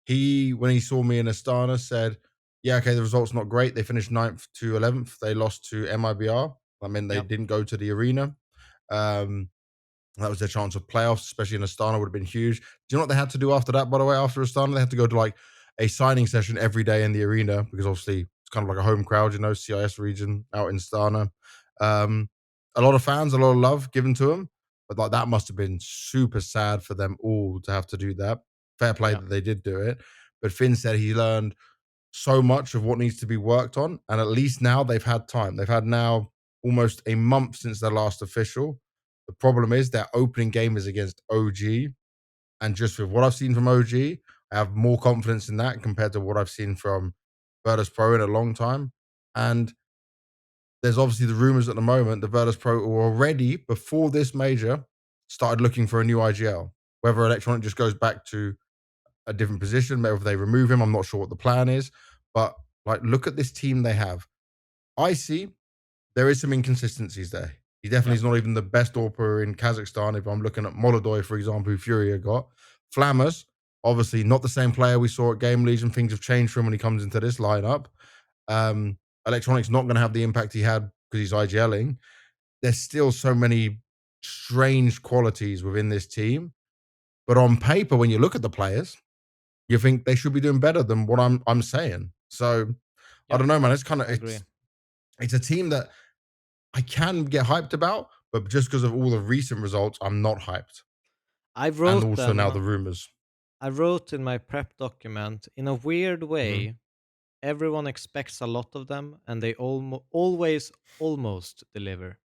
When he saw me in Astana, said, "Yeah, okay, the result's not great. They finished 9th to 11th. They lost to MIBR. I mean, they Yep. didn't go to the arena. Um, that was their chance of playoffs, especially in Astana, would have been huge. Do you know what they had to do after that, by the way? After Astana, they had to go to like a signing session every day in the arena because obviously it's kind of like a home crowd, CIS region out in Astana. Um, a lot of fans, a lot of love given to them, but like that must have been super sad for them all to have to do that. Fair play Yeah. that they did do it. But Finn said he learned so much of what needs to be worked on. And at least now they've had time. They've had now almost a month since their last official. The problem is their opening game is against OG. And just with what I've seen from OG, I have more confidence in that compared to what I've seen from Virtus.pro in a long time. And there's obviously the rumors at the moment that Virtus.pro were already, before this major, started looking for a new IGL. Whether Electronic just goes back to a different position, maybe if they remove him, I'm not sure what the plan is. But like, look at this team they have. I see there is some inconsistencies there. He definitely Yep. is not even the best AWPer in Kazakhstan. If I'm looking at Molodoy, for example, who FURIA got. Flammers, obviously not the same player we saw at Game Legion. Things have changed for him when he comes into this lineup. Um, Electronic's not going to have the impact he had because he's IGLing. There's still so many strange qualities within this team. But on paper, when you look at the players, you think they should be doing better than what I'm saying. So I Yep. don't know, man. It's kind of I agree. it's a team that I can get hyped about, but just because of all the recent results, I'm not hyped. I And wrote also now them. the rumors. I wrote in my prep document, in a weird Mhm. way, everyone expects a lot of them, and they always almost deliver.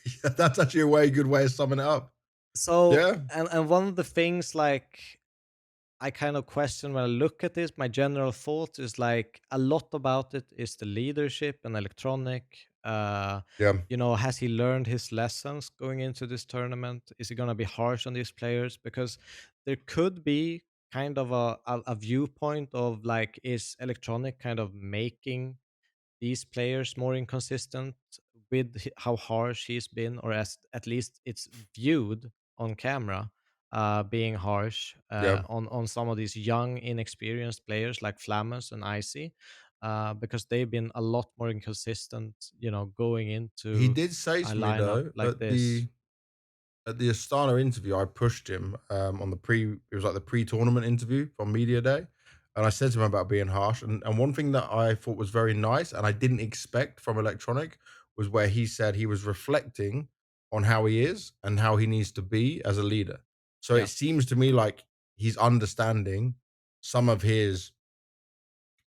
Yeah, that's actually a way good way of summing it up. So, Yeah, and one of the things like I kind of question when I look at this, my general thought is like a lot about it is the leadership and electronic. yeah, Has he learned his lessons going into this tournament? Is he going to be harsh on these players? Because there could be kind of a viewpoint of like, is electronic kind of making these players more inconsistent with how harsh he's been, or as at least it's viewed on camera. being harsh Yeah. on some of these young, inexperienced players like Flamus and Icy, because they've been a lot more inconsistent, going He into did say a to me lineup though like this. at the Astana interview, I pushed him on the it was like the pre-tournament interview from Media Day. And I said to him about being harsh. And one thing that I thought was very nice and I didn't expect from Electronic was where he said he was reflecting on how he is and how he needs to be as a leader. So Yeah, it seems to me like he's understanding some of his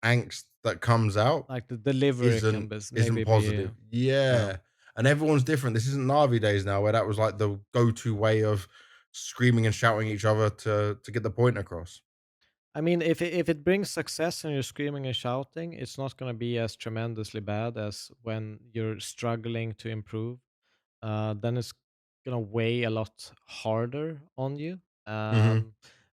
angst that comes out like the delivery can isn't maybe be, positive. yeah. Yeah. And everyone's different. This isn't Navi days now where that was like the go-to way of screaming and shouting at each other to get the point across. I mean, if it brings success and you're screaming and shouting, it's not going to be as tremendously bad as when you're struggling to improve. Then it's gonna weigh a lot harder on you. Mhm.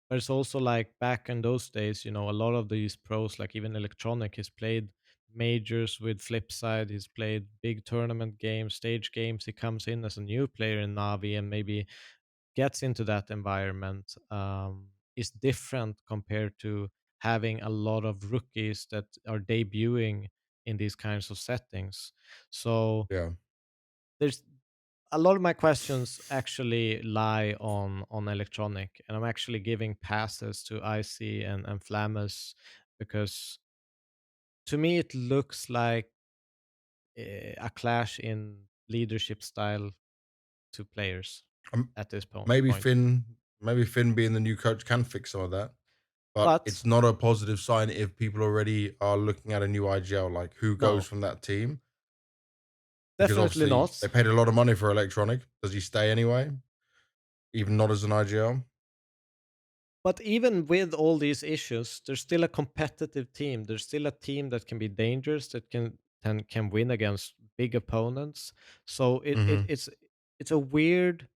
But it's also like back in those days, a lot of these pros, like even Electronic, he's played majors with Flipside, he's played big tournament games, stage games. He comes in as a new player in Navi and maybe gets into that environment. Is different compared to having a lot of rookies that are debuting in these kinds of settings. So Yeah. there's a lot of my questions actually lie on Electronic, and I'm actually giving passes to Icy and Flamus because to me it looks like a clash in leadership style to players Um, at this maybe point. Finn being the new coach can fix some of that. But But it's not a positive sign if people already are looking at a new IGL, like who goes no, from that team. Because definitely obviously not. they paid a lot of money for Electronic. Does he stay anyway? Even not as an IGL? But even with all these issues, there's still a competitive team. There's still a team that can be dangerous, that can win against big opponents. So Mhm. it's a weird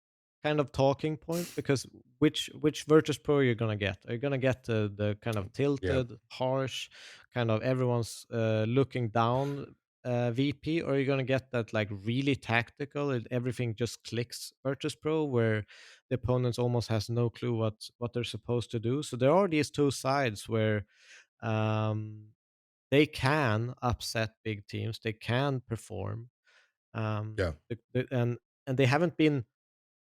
kind of talking point because which Virtus.pro you're gonna get? Are you gonna get the kind of Yeah. tilted, harsh, kind of everyone's looking down VP, or are you gonna get that like really tactical and everything just clicks Virtus.pro where the opponents almost has no clue what they're supposed to do? So there are these two sides where um, they can upset big teams, they can perform, Yeah. and they haven't been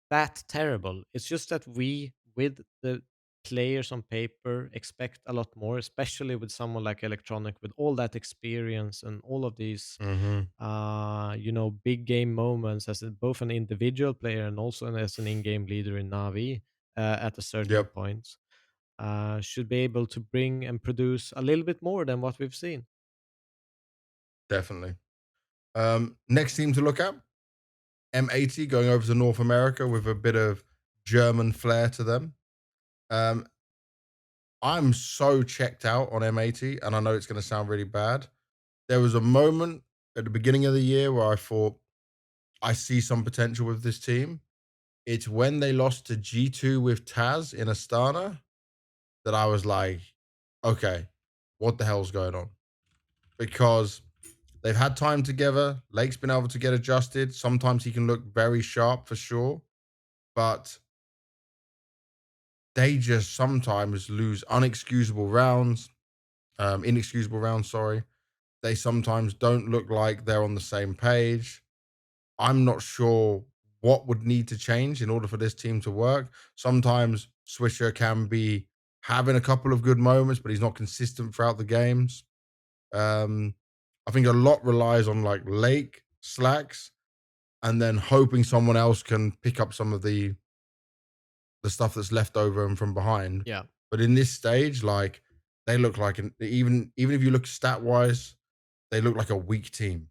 that terrible. It's just that we, with the players on paper, expect a lot more, especially with someone like Electronic, with all that experience and all of these, Mhm. big game moments as both an individual player and also as an in-game leader in Navi at a certain Yep. point. Should be able to bring and produce a little bit more than what we've seen. Definitely. Next team to look at, M80 going over to North America with a bit of German flair to them. Um, I'm so checked out on M80, and I know it's going to sound really bad. There was a moment at the beginning of the year where I thought, I see some potential with this team. It's when they lost to G2 with Taz in Astana that I was like, okay, what the hell's going on? Because they've had time together. Lake's been able to get adjusted. Sometimes he can look very sharp for sure, but they just sometimes lose inexcusable rounds, sorry. They sometimes don't look like they're on the same page. I'm not sure what would need to change in order for this team to work. Sometimes Swisher can be having a couple of good moments, but he's not consistent throughout the games. Um, I think a lot relies on like Lake slacks and then hoping someone else can pick up some of the stuff that's left over and from behind. Yeah. But in this stage, like they look like even if you look stat wise, they look like a weak team,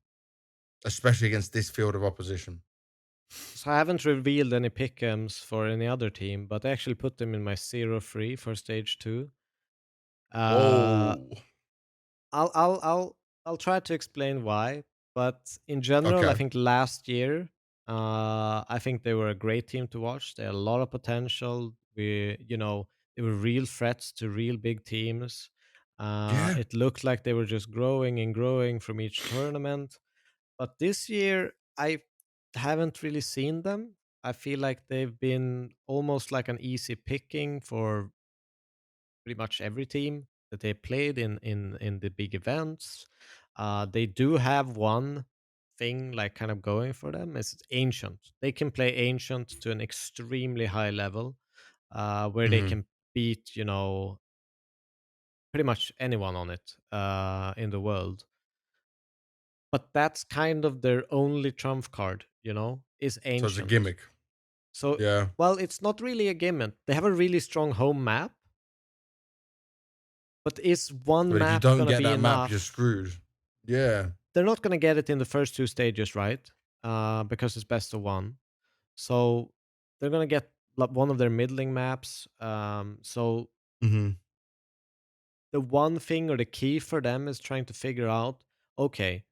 especially against this field of opposition. So I haven't revealed any pick'ems for any other team, but I actually put them in my 0-3 for stage 2. Uh, Whoa. I'll I'll I'll I'll try to explain why, but in general, I Okay. think last year, I think they were a great team to watch. They had a lot of potential. They were real threats to real big teams. Yeah. It looked like they were just growing and growing from each tournament. But this year, I haven't really seen them. I feel like they've been almost like an easy picking for pretty much every team that they played in the big events. They do have one thing like kind of going for them is ancient. They can play ancient to an extremely high level, where they Hmm. can beat pretty much anyone on it in the world. But that's kind of their only trump card, is So it's a ancient. gimmick. So, Yeah. well, it's not really a gimmick. They have a really strong home map, but is one But if you map don't gonna get be that map, you're enough? screwed. Yeah. They're not gonna get it in the first two stages, right? Because it's best of one. So they're gonna get like one of their middling maps. So Hmm. the one thing or the key for them is trying to figure out, okay,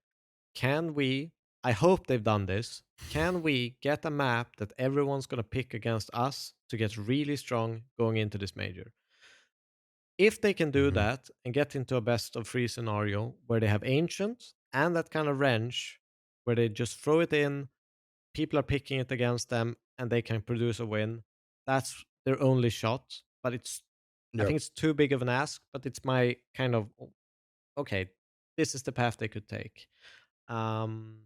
can we? I hope they've done this. Can we get a map that everyone's gonna pick against us to get really strong going into this major? If they can do Hmm. that and get into a best of three scenario where they have ancient and that kind of wrench where they just throw it in, people are picking it against them and they can produce a win, that's their only shot. But I think Yep. it's too big of an ask, but it's my kind of, okay, this is the path they could take. Um,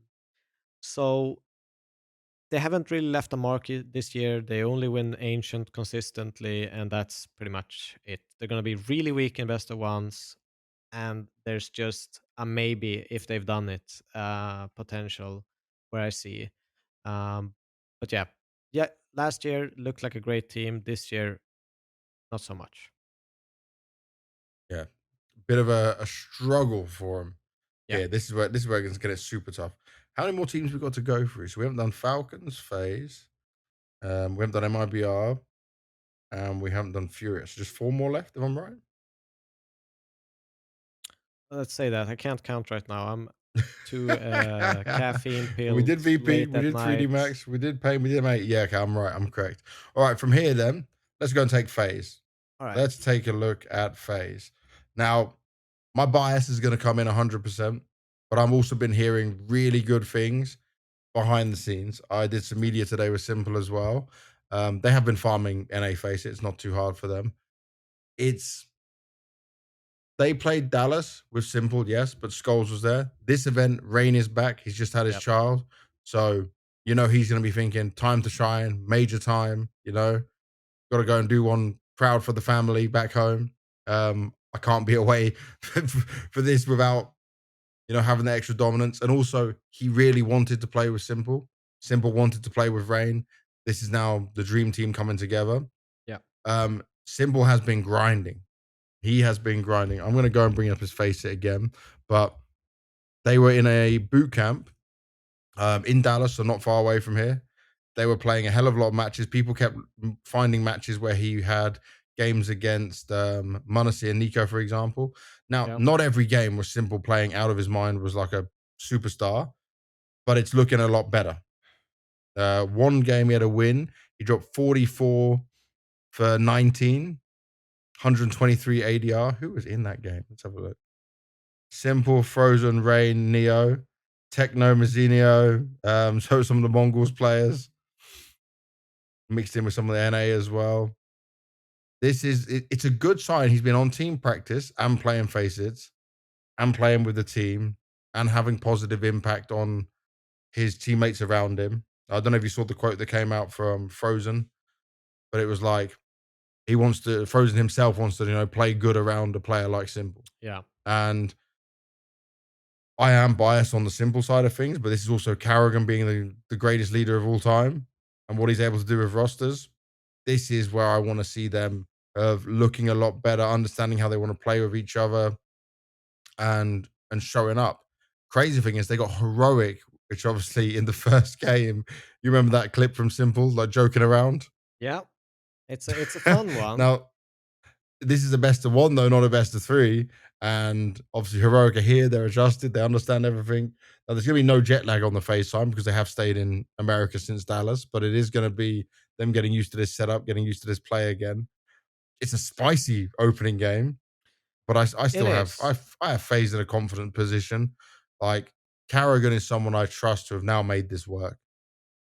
so they haven't really left a mark this year. They only win ancient consistently, and that's pretty much it. They're going to be really weak in best of ones, and there's just a maybe if they've done it potential where I see. Um, but yeah. Last year looked like a great team. This year, not so much. Yeah. Bit of a struggle for him. Yeah. Yeah, this is where it's gonna get super tough. How many more teams we got to go through? So we haven't done Falcons, FaZe, we haven't done MIBR, and we haven't done FURIA. So just 4 more left, if I'm right. Let's say that I can't count right now. I'm too caffeine We did pilled VP, late we at did 3D night. Max, we did Pain, we did Mate. Yeah, okay, I'm right, I'm correct. All right, from here then, let's go and take FaZe. All right. Let's take a look at FaZe. Now, my bias is going to come in 100%, but I've also been hearing really good things behind the scenes. I did some media today with s1mple as well. They have been farming NA Face it. It's not too hard for them. They played Dallas with s1mple, yes, but Skulls was there. This event, Rain is back. He's just had his Yep. child. So, he's going to be thinking, time to shine, major time, got to go and do one proud for the family back home. I can't be away for this without, having the extra dominance. And also, he really wanted to play with s1mple. s1mple wanted to play with Rain. This is now the dream team coming together. Yeah. s1mple has been grinding. He has been grinding. I'm going to go and bring up his face it again. But they were in a boot camp in Dallas, so not far away from here. They were playing a hell of a lot of matches. People kept finding matches where he had games against Munisi and Nico, for example. Now, Yep. not every game was s1mple playing out of his mind, was like a superstar, but it's looking a lot better. One game he had a win. He dropped 44 for 19, 123 ADR. Who was in that game? Let's have a look. s1mple, Frozen, Rain, Neo, Techno, Mazzinio, so some of the Mongols players mixed in with some of the NA as well. It's a good sign. He's been on team practice and playing faces and playing with the team and having positive impact on his teammates around him. I don't know if you saw the quote that came out from Frozen, but it was like Frozen himself wants to, play good around a player like s1mple. Yeah. And I am biased on the s1mple side of things, but this is also Carrigan being the greatest leader of all time and what he's able to do with rosters. This is where I want to see them of looking a lot better, understanding how they want to play with each other and showing up. Crazy thing is they got Heroic, which obviously in the first game, you remember that clip from s1mple, like joking around? Yeah. It's a fun one. Now, this is a best of one, though, not a best of three. And obviously, Heroic are here. They're adjusted. They understand everything. Now, there's going to be no jet lag on the FaZe time because they have stayed in America since Dallas. But it is going to be them getting used to this setup, getting used to this play again. It's a spicy opening game, but I It still have is. I have FaZe in a confident position. Like Carrigan is someone I trust to have now made this work.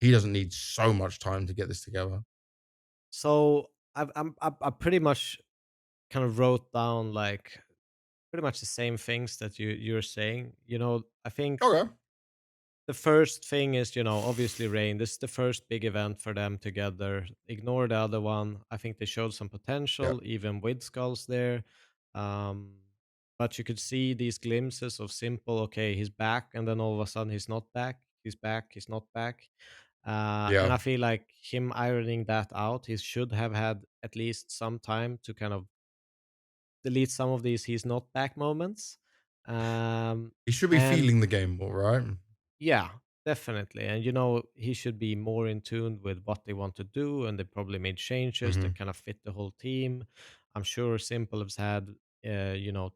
he doesn't need so much time to get this together. So I pretty much kind of wrote down like pretty much the same things that you're saying. I think Okay. the first thing is, obviously rain. This is the first big event for them together. Ignore the other one. I think they showed some Yeah. potential, even with skulls there. Um, but you could see these glimpses of S1mple. Okay, he's back, and then all of a sudden he's not back. He's back. He's not back. And Yeah. I feel like him ironing that out, he should have had at least some time to kind of delete some of these he's not back moments. Um, He should be and feeling the game more, right? yeah, definitely. And he should be more in tune with what they want to do, and they probably made changes Mm-hmm. that kind of fit the whole team. I'm sure S1mple has had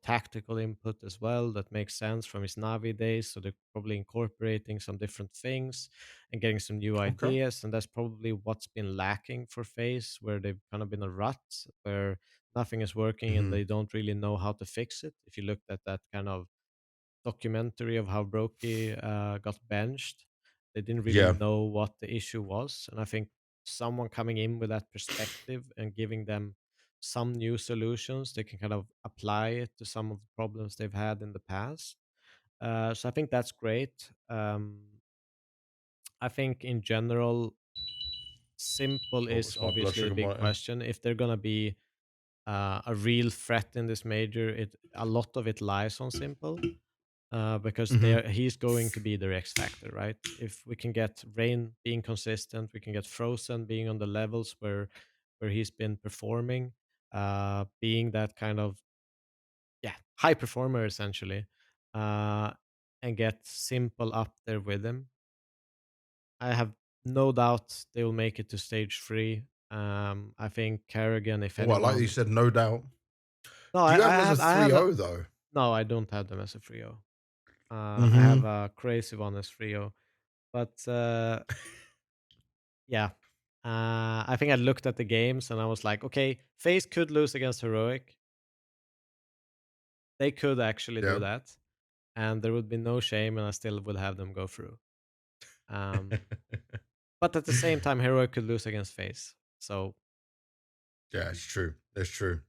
tactical input as well that makes sense from his Navi days. So they're probably incorporating some different things and getting some new Okay. ideas. And that's probably what's been lacking for FaZe, where they've kind of been a rut where nothing is working and Mm-hmm. they don't really know how to fix it. If you looked at that kind of documentary of how Brokey got benched, they didn't really Yeah. know what the issue was. And I think someone coming in with that perspective and giving them some new solutions, they can kind of apply it to some of the problems they've had in the past. So I think that's great. I think in general, S1mple Oh, is it's my blood obviously the sugar big monitor. question. If they're going to be a real threat in this major, a lot of it lies on S1mple. Because Mm-hmm. he's going to be their X factor, right? If we can get Rain being consistent, we can get Frozen being on the levels where he's been performing, being that kind of high performer essentially, uh, and get S1mple up there with him. I have no doubt they will make it to stage 3. I think Kerrigan, if Oh, I like that you anyone. said no doubt. No, Do I, you I have him as a have I have a 3-0 though? no, I don't have them as a trio. I have Mm-hmm. a crazy one as trio. But yeah, I think I looked at the games and I was like, okay, FaZe could lose against Heroic. They could actually do Yeah. that, and there would be no shame, and I still would have them go through. Um, but at the same time, Heroic could lose against FaZe. So, Yeah, it's true. It's true.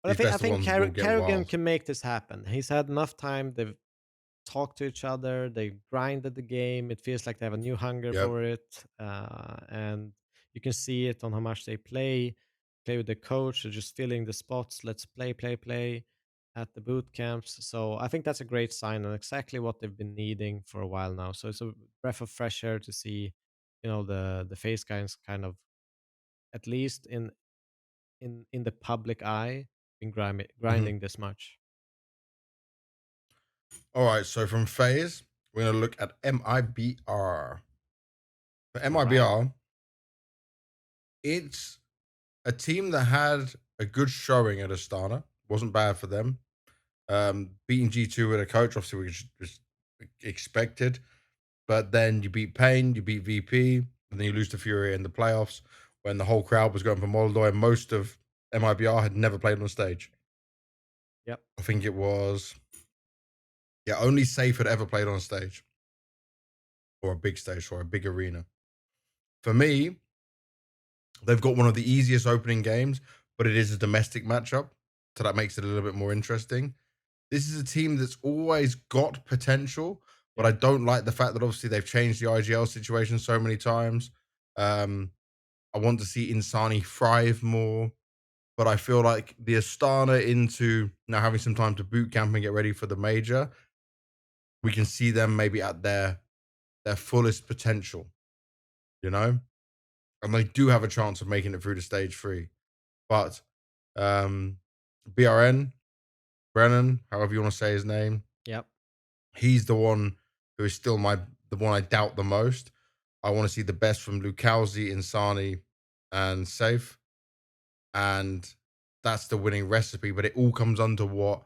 but I These think I best of think ones will get Kerrigan wild. can make this happen. He's had enough time. They've talk to each other. They grinded the game. It feels like they have a new hunger Yep. for it, and you can see it on how much they play with the coach. They're just filling the spots. Let's play, play, play at the boot camps. So I think that's a great sign and exactly what they've been needing for a while now. So it's a breath of fresh air to see, the FaZe guys kind of at least in the public eye been Mhm. grinding this much. All right. So from FaZe, we're going to look at MIBR. For All right. MIBR, it's a team that had a good showing at Astana. Wasn't bad for them. Beating G2 with a coach, obviously, we just expected. But then you beat Pain, you beat VP, and then you lose to FURIA in the playoffs when the whole crowd was going for Moldoy, and most of MIBR had never played on stage. Yep. I think it was, yeah, only Safe had ever played on stage or a big stage or a big arena. For me, they've got one of the easiest opening games, but it is a domestic matchup, so that makes it a little bit more interesting. This is a team that's always got potential, but I Yep. don't like the fact that obviously they've changed the IGL situation so many times. I want to see Insani thrive more, but I feel like the Astana into now having some time to boot camp and get ready for the major, we can see them maybe at their fullest potential, you know? And they do have a chance of making it through to stage 3. But um BRN, Brennan, however you want to say his name, Yep. he's the one who is still the one I doubt the most. I want to see the best from Lukowski, Insani, and Safe. And that's the winning recipe. But it all comes under what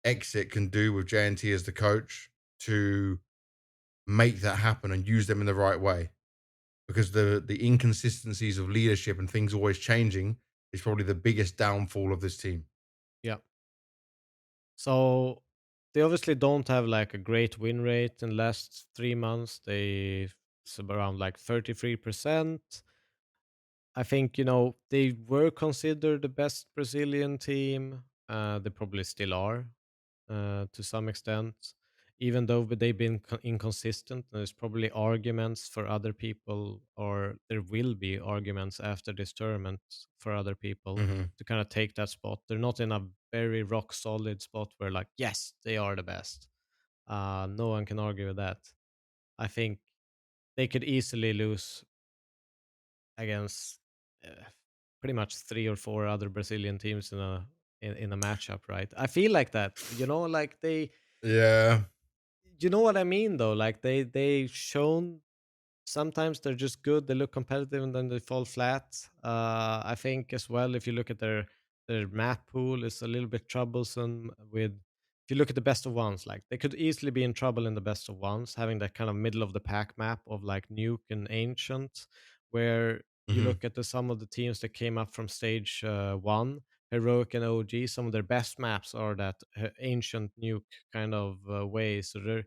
Exit can do with JNT as the coach to make that happen and use them in the right way. Because the inconsistencies of leadership and things always changing is probably the biggest downfall of this team. Yep. So they obviously don't have like a great win rate in the last 3 months. They It's around like 33%. I think, they were considered the best Brazilian team. They probably still are to some extent, even though they've been inconsistent. There's probably arguments for other people, or there will be arguments after this tournament for other people Hmm. to kind of take that spot. They're not in a very rock solid spot where, like, yes, they are the best. No one can argue with that. I think they could easily lose against uh, pretty much 3 or 4 other Brazilian teams in a matchup, right? I feel like that, like Yeah. you know what I mean though. Like they shown sometimes they're just good, they look competitive, and then they fall flat. I think as well, if you look at their map pool, is a little bit troublesome. With if you look at the best of ones, like they could easily be in trouble in the best of ones, having that kind of middle of the pack map of like Nuke and Ancient, where you Hmm. look at some of the teams that came up from stage one, Heroic and OG. Some of their best maps are that Ancient Nuke kind of way. So they're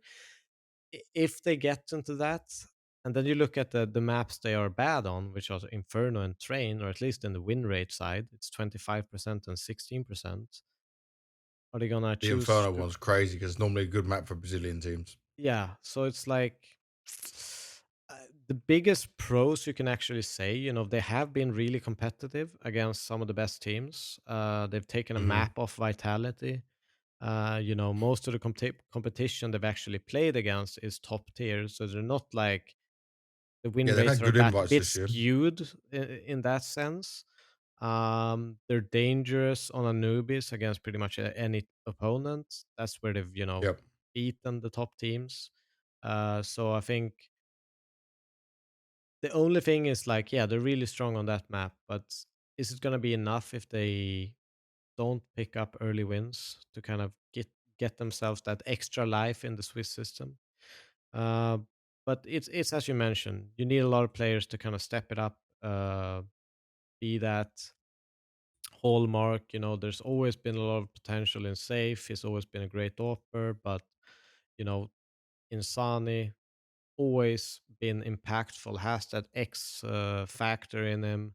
if they get into that, and then you look at the maps they are bad on, which are Inferno and Train, or at least in the win rate side, it's 25% and 16%. Are they gonna The choose? Inferno one's crazy because it's normally a good map for Brazilian teams. Yeah, so it's like the biggest pros you can actually say, they have been really competitive against some of the best teams. They've taken a Hmm. map off Vitality. Most of the competition they've actually played against is top tier, so they're not like the win Yeah, they've rates had are a good invites bit this year. skewed in that sense. They're dangerous on a newbies against pretty much any opponent. That's where they've Yep. beaten the top teams. So I think the only thing is like, yeah, they're really strong on that map, but is it gonna be enough if they don't pick up early wins to kind of get themselves that extra life in the Swiss system? Uh, but it's as you mentioned, you need a lot of players to kind of step it up, be that hallmark. There's always been a lot of potential in Safe. He's always been a great offer, but you know, Insani always been impactful, has that X factor in him,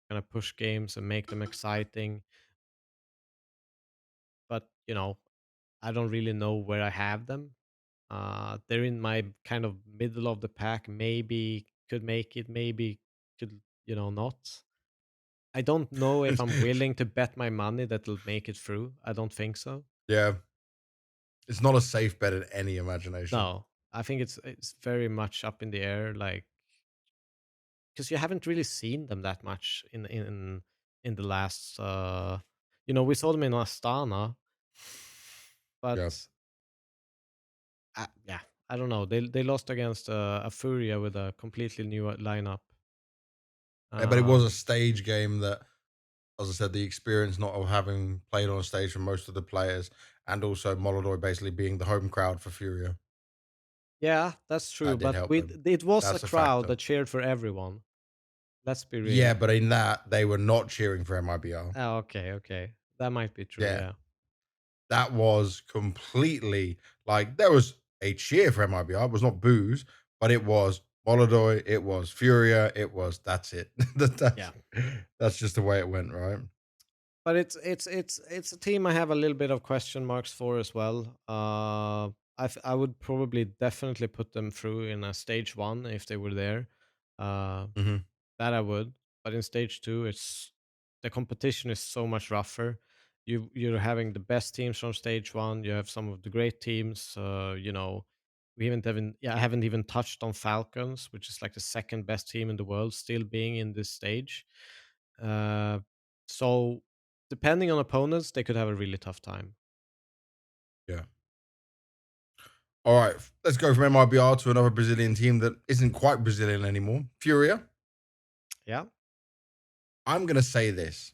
kind of push games and make them exciting. But I don't really know where I have them. They're in my kind of middle of the pack. Maybe could make it. Maybe could not. I don't know if I'm willing to bet my money that they'll make it through. I don't think so. Yeah, it's not a safe bet in any imagination. No, I think it's very much up in the air. Like because you haven't really seen them that much in the last. We saw them in Astana, Yeah. but yeah, I don't know. They lost against a FURIA with a completely new lineup. Yeah, but it was a Um, stage game that, as I said, the experience not of having played on a stage for most of the players, and also Molodoi basically being the home crowd for Furia, yeah, that's true. that did But help them. it was a That's a crowd factor. that cheered for everyone. Let's be Yeah, real. but in that they were not cheering for MIBR. Oh, okay, okay, that might be true. Yeah, Yeah, that was completely like there was a cheer for MIBR. It was not booze, but it was Molodoi. It was Furia. It was that's it. yeah. That's just the way it went, right? But it's a team I have a little bit of question marks for as well. I would probably definitely put them through in a stage one if they were there. Uh, Hmm. that I would, but in stage two, it's the competition is so much rougher. You're having the best teams from stage one. You have some of the great teams. We haven't even yeah, I haven't even touched on Falcons, which is like the second best team in the world, still being in this stage. Uh, so depending on opponents, they could have a really tough time. Yeah. All right, let's go from MIBR to another Brazilian team that isn't quite Brazilian anymore. Furia. Yeah, I'm gonna say this.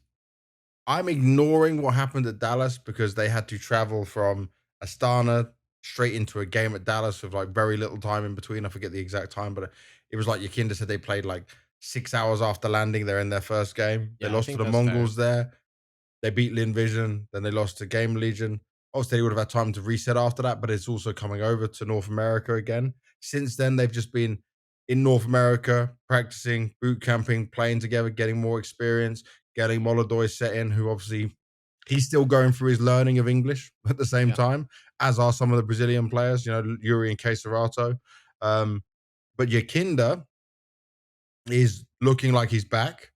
I'm ignoring what happened at Dallas because they had to travel from Astana straight into a game at Dallas with like very little time in between. I forget the exact time, but it was like Yakinda said they played like 6 hours after landing. They're in their first game. They yeah, I lost to think the that's fair. Mongols there. They beat Lin Vision. Then they lost to Game Legion. Obviously, they would have had time to reset after that, but it's also coming over to North America again. Since then, they've just been in North America, practicing, boot camping, playing together, getting more experience, getting Molodoi set in, who obviously he's still going through his learning of English at the same Yeah. time, as are some of the Brazilian players, Yuri and Caserato. But Yakinda is looking like he's back.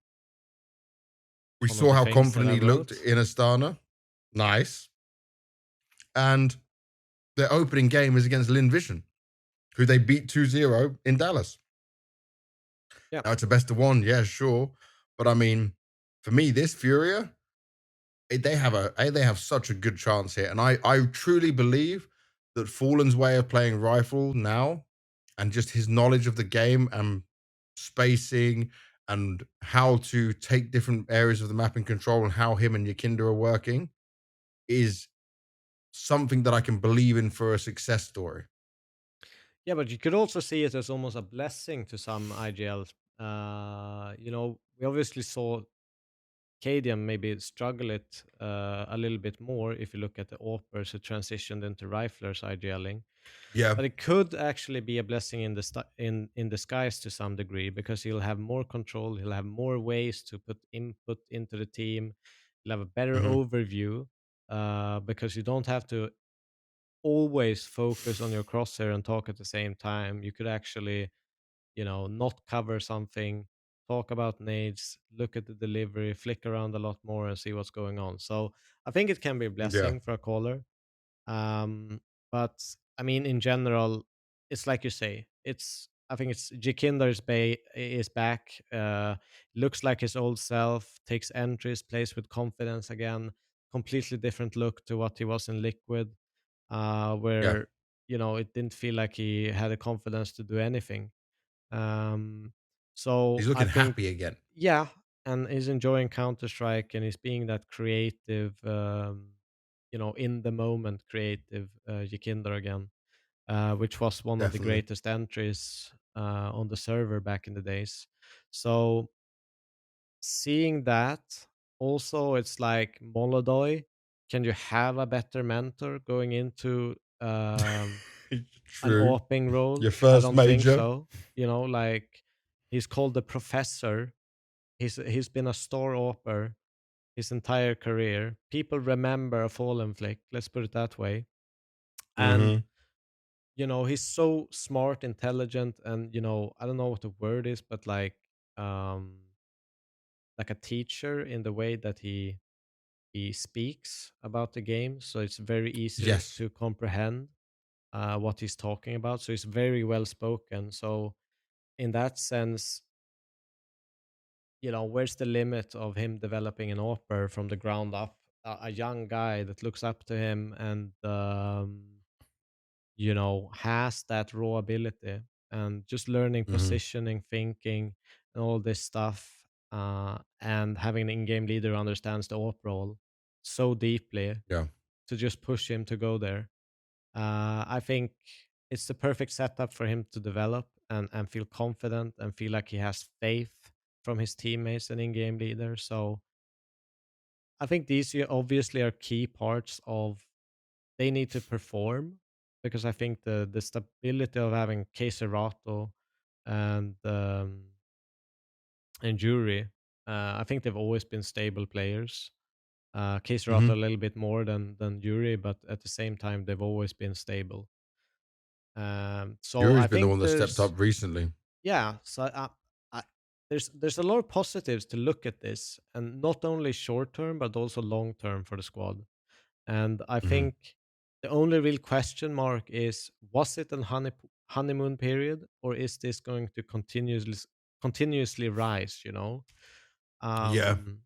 We One of saw the how things that confident I he looked wrote. in Astana. Nice. And their opening game is against Lin Vision, who they beat 2-0 in Dallas. Yeah. Now it's a best of one, yeah, sure. But I mean, for me, this FURIA, they have such a good chance here. And I truly believe that Fallen's way of playing rifle now and just his knowledge of the game and spacing and how to take different areas of the map in control and how him and Yakinda are working is something that I can believe in for a success story. Yeah, but you could also see it as almost a blessing to some IGLs. We obviously saw Cadian maybe struggle it a little bit more if you look at the Aupers who transitioned into Riflers IGLing. Yeah. But it could actually be a blessing in disguise to some degree because he'll have more control, he'll have more ways to put input into the team, he'll have a better Mhm. overview because you don't have to always focus on your crosshair and talk at the same time. You could actually, not cover something, talk about nades, look at the delivery, flick around a lot more and see what's going on. So I think it can be a Yeah. blessing for a caller. Um, but I mean, in general, it's like you say. I think it's Jakinder is back. Looks like his old self. Takes entries, plays with confidence again. Completely different look to what he was in Liquid, Yeah. where it didn't feel like he had the confidence to do anything. Um, so He's I looking think, happy again. yeah, and he's enjoying Counter Strike and he's being that creative. In the moment creative Jakinder again, which was one of the Definitely. greatest entries on the server back in the days. So seeing that, also it's like Molodoi, can you have a better mentor going into an True. AWPing role? Your I first don't think major. so. Like he's called the professor. He's been a star AWPer his entire career. People remember a Fallen flick, let's put it that way. And Mhm. he's so smart, intelligent, and I don't know what the word is, but um like a teacher in the way that he speaks about the game. So it's very easy Yes. to comprehend what he's talking about. So he's very well spoken. So in that sense, where's the limit of him developing an offer from the ground up? A young guy that looks up to him and has that raw ability and just learning Mhm. positioning, thinking, and all this stuff, and having an in-game leader who understands the op role so deeply Yeah. to just push him to go there. I think it's the perfect setup for him to develop and feel confident and feel like he has faith from his teammates and in-game leader. So I think these obviously are key parts of they need to perform because I think the stability of having Caserato and Jury, I think they've always been stable players. Caserato a Mhm. little bit more than Jury, but at the same time they've always been stable. So Yuri's I been the think one that stepped there's up recently. yeah, so I, there's a lot of positives to look at this, and not only short term but also long term for the squad. And I Mhm. think the only real question mark is: was it an honeymoon period, or is this going to continuously rise? Yeah. Um,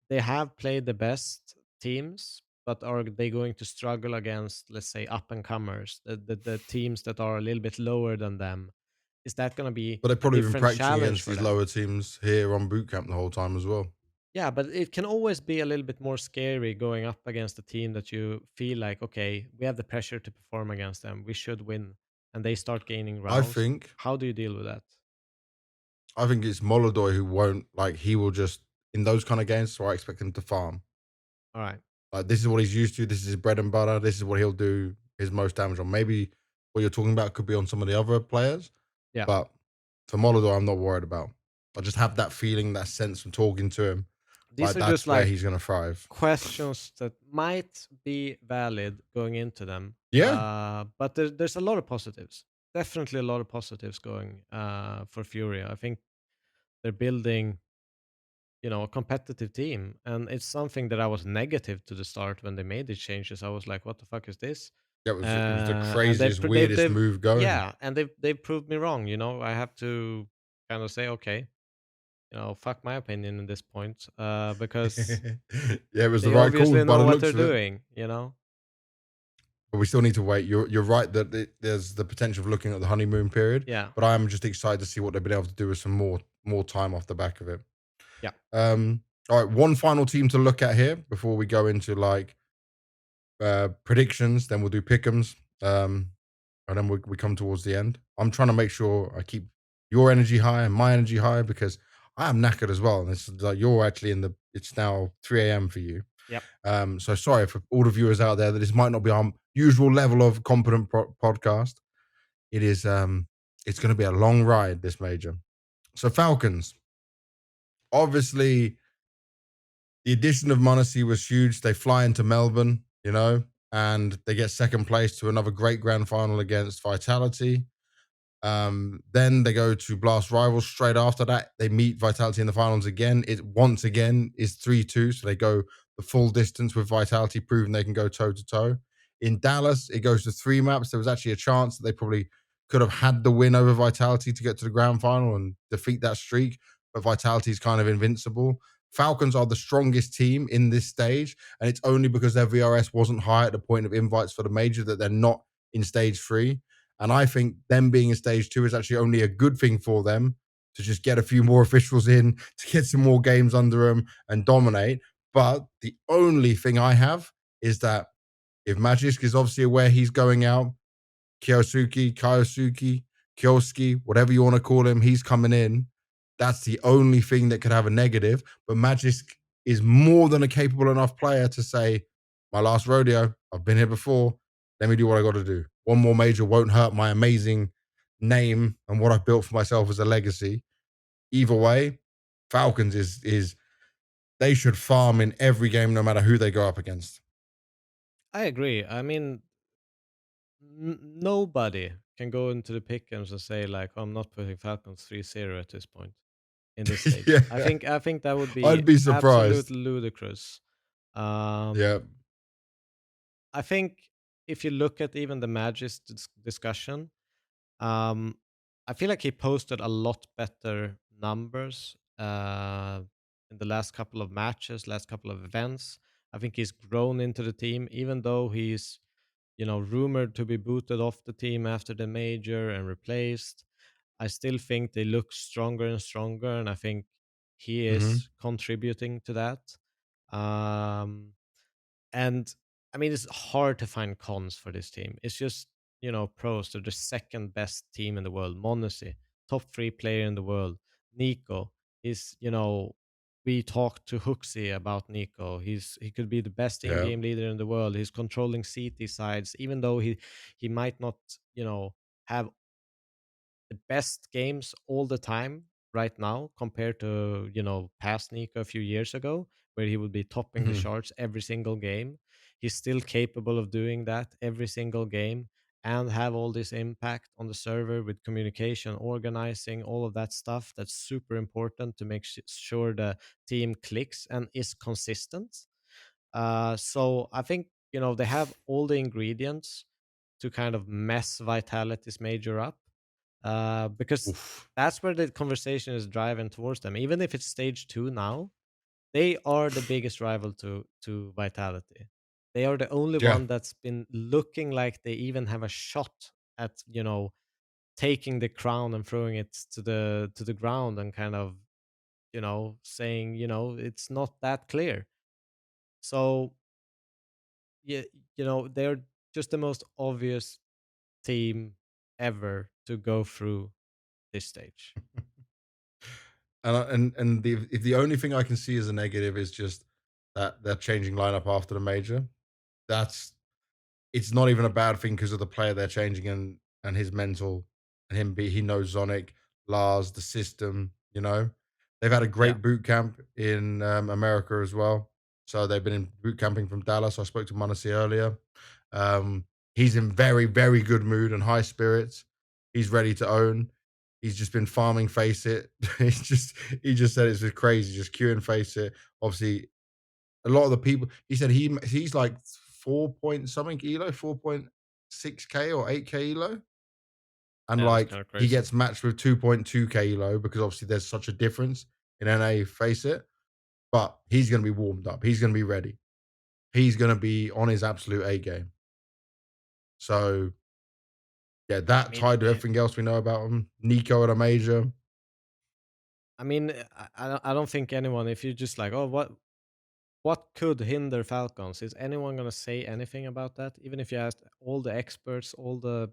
they have played the best teams, but are they going to struggle against, let's say, up and comers, the teams that are a little bit lower than them? Is that going to be But they've a probably been different practicing challenge against for these them? lower teams here on boot camp the whole time as well. Yeah, but it can always be a little bit more scary going up against a team that you feel like, okay, we have the pressure to perform against them. We should win. And they start gaining I rounds. think How do you deal with that? I think it's Molodoi who won't he will just in those kind of games, so I expect him to farm. All right. Like this is what he's used to. This is his bread and butter. This is what he'll do his most damage on. Maybe what you're talking about could be on some of the other players, Yeah. But for Molodor, I'm not worried about. I just have that feeling, that sense from talking to him, These like are just that's where like he's gonna thrive. questions that might be valid going into them. Yeah, But there's a lot of positives. Definitely a lot of positives going for Furia. I think they're building, a competitive team, and it's something that I was negative to the start when they made these changes. I was like, "What the fuck is this?" it was the And craziest, weirdest move going. yeah, and they've proved me wrong. I have to kind of say, okay, fuck my opinion in this point, because Yeah, it was the they right call obviously by know the what looks they're of it. doing. But we still need to wait. You're right that there's the potential of looking at the honeymoon period, Yeah, but I am just excited to see what they've been able to do with some more time off the back of it. yeah. All right, one final team to look at here before we go into like predictions. Then we'll do pick'ems, and then we come towards the end. I'm trying to make sure I keep your energy high and my energy high because I am knackered as well. And it's like you're actually in the. It's now 3 a.m. for you. Yep. So sorry for all the viewers out there that this might not be our usual level of competent podcast. It is. It's going to be a long ride this major. So Falcons, obviously the addition of Monacy was huge. They fly into Melbourne, and they get second place to another great grand final against Vitality. Then they go to Blast Rivals straight after that. They meet Vitality in the finals again. It once again is 3-2. So they go the full distance with Vitality, proving they can go toe to toe. In Dallas, it goes to 3 maps. There was actually a chance that they probably could have had the win over Vitality to get to the grand final and defeat that streak, but Vitality is kind of invincible. Falcons are the strongest team in this stage, and it's only because their VRS wasn't high at the point of invites for the major that they're not in stage 3. And I think them being in stage 2 is actually only a good thing for them to just get a few more officials in, to get some more games under them and dominate. But the only thing I have is that if Magisk is obviously aware he's going out, Kyosuke, whatever you want to call him, he's coming in. That's the only thing that could have a negative. But Magisk is more than a capable enough player to say, my last rodeo, I've been here before. Let me do what I got to do. One more major won't hurt my amazing name and what I've built for myself as a legacy. Either way, Falcons is they should farm in every game, no matter who they go up against. I agree. I mean, nobody can go into the pick'ems and say like, "Oh, I'm not putting Falcons 3-0 at this point in this stage." I Yeah, think I think that would be I'd be surprised. absolutely ludicrous. Um, Yeah. I think if you look at even the Magis discussion, um, I feel like he posted a lot better numbers in the last couple of matches, last couple of events. I think he's grown into the team, even though he's rumored to be booted off the team after the major and replaced. I still think they look stronger and stronger, and I think he Hmm. is contributing to that. Um, and I mean, it's hard to find cons for this team. It's just, pros. They're the second best team in the world. Monacy, top 3 player in the world. Nico is, we talked to Hooksy about Nico. He could be the best Yeah. in-game leader in the world. He's controlling CT sides, even though he might not, have the best games all the time right now compared to past Nico a few years ago, where he would be topping the Mhm. charts every single game. He's still capable of doing that every single game and have all this impact on the server with communication, organizing, all of that stuff. That's super important to make sure the team clicks and is consistent. So I think they have all the ingredients to kind of mess Vitality's major up, because Oof. that's where the conversation is driving towards them. Even if it's stage 2 now, they are the biggest rival to Vitality. They are the only Yeah. one that's been looking like they even have a shot at taking the crown and throwing it to the ground and kind of saying it's not that clear. So yeah, they're just the most obvious team ever to go through this stage. And if the only thing I can see as a negative is just that they're changing lineup after the major, that's it's not even a bad thing because of the player they're changing and his mental and he knows Zonic, Lars, the system. They've had a Yeah. great boot camp in America as well. So they've been in boot camping from Dallas. I spoke to Monasi earlier. He's in very, very good mood and high spirits. He's ready to own. He's just been farming Face It. He just said it's just crazy, just queuing Face It. Obviously, a lot of the people, he said he's like 4 point something elo, 4.6k or 8k elo. And Yeah, that's like kind of he crazy. gets matched with 2.2k elo because obviously there's such a difference in NA Face It. But he's going to be warmed up. He's going to be ready. He's going to be on his absolute A game. So yeah, I that mean, tied to everything else we know about him. Nico at a major. I mean, I don't think anyone. If you just like, oh, what could hinder Falcons? Is anyone gonna say anything about that? Even if you asked all the experts, all the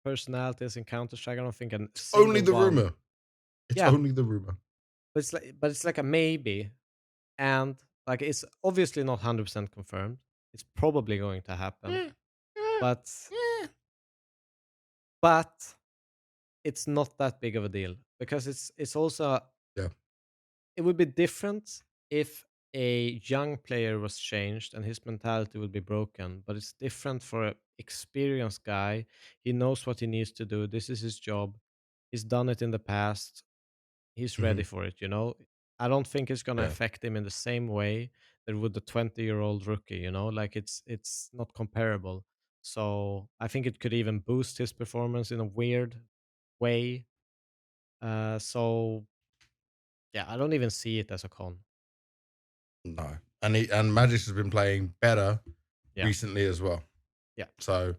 personalities in Counter Strike, I don't think a Only single the one. rumor. It's Yeah, only the rumor. but it's like a maybe, and like it's obviously not 100% confirmed. It's probably going to happen, but but it's not that big of a deal because it's also Yeah. it would be different if a young player was changed and his mentality would be broken, but it's different for an experienced guy. He knows what he needs to do. This is his job. He's done it in the past. He's ready Mhm. for it, I don't think it's going to Yeah. affect him in the same way that would the 20-year-old rookie, like it's not comparable. So I think it could even boost his performance in a weird way. So yeah, I don't even see it as a con. No. And Magic has been playing better Yeah. recently as well. Yeah. So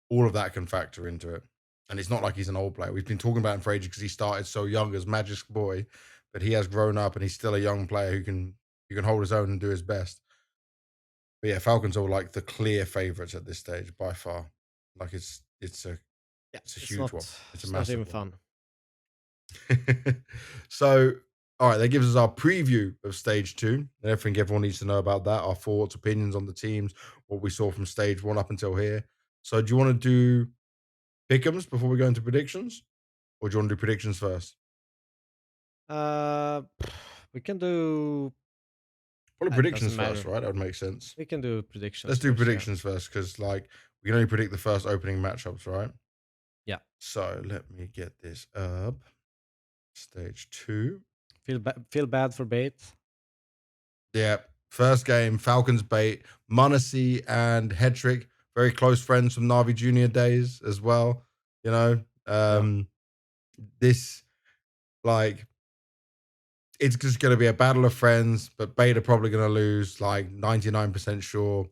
all of that can factor into it. And it's not like he's an old player. We've been talking about him for ages because he started so young as Magic's boy, but he has grown up and he's still a young player who can hold his own and do his best. But yeah, Falcons are like the clear favorites at this stage by far. Like it's a Yeah, huge one. It's a it's not massive even one. fun. So, all right, that gives us our preview of stage 2 and everything everyone needs to know about that, our thoughts, opinions on the teams, what we saw from stage 1 up until here. So, do you want to do pick'ems before we go into predictions, or do you want to do predictions first? Uh, we can do. Probably It predictions doesn't first, matter. right? That would make sense. We can do predictions Let's do first. Yeah. predictions first because, like, we can only predict the first opening matchups, right? Yeah. So, let me get this up. Stage 2. Feel bad for bait. Yeah. First game, Falcons bait. Monasi and Hedrick, very close friends from Navi Junior days as well. This, like, it's just going to be a battle of friends, but bait are probably going to lose, like 99% sure.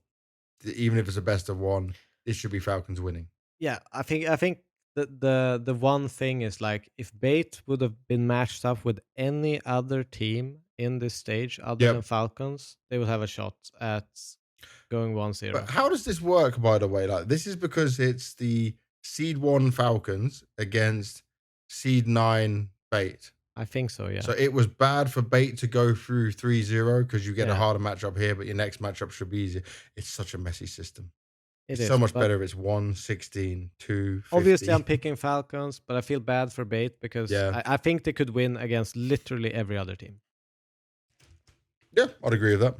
Even if it's a best of one, this should be Falcons winning. Yeah, I think the one thing is like if bait would have been matched up with any other team in this stage other than Yep. Falcons, they would have a shot at going 1-0. But how does this work, by the way? Like, this is because it's the Seed 1 Falcons against Seed 9 bait. I think so, yeah. So it was bad for bait to go through 3-0 because you get a Yeah. harder matchup here, but your next matchup should be easier. It's such a messy system. It It's is, so much but better if it's 1, 16, 2, 50. obviously I'm picking Falcons, but I feel bad for bait because Yeah. I think they could win against literally every other team. Yeah, I'd agree with that.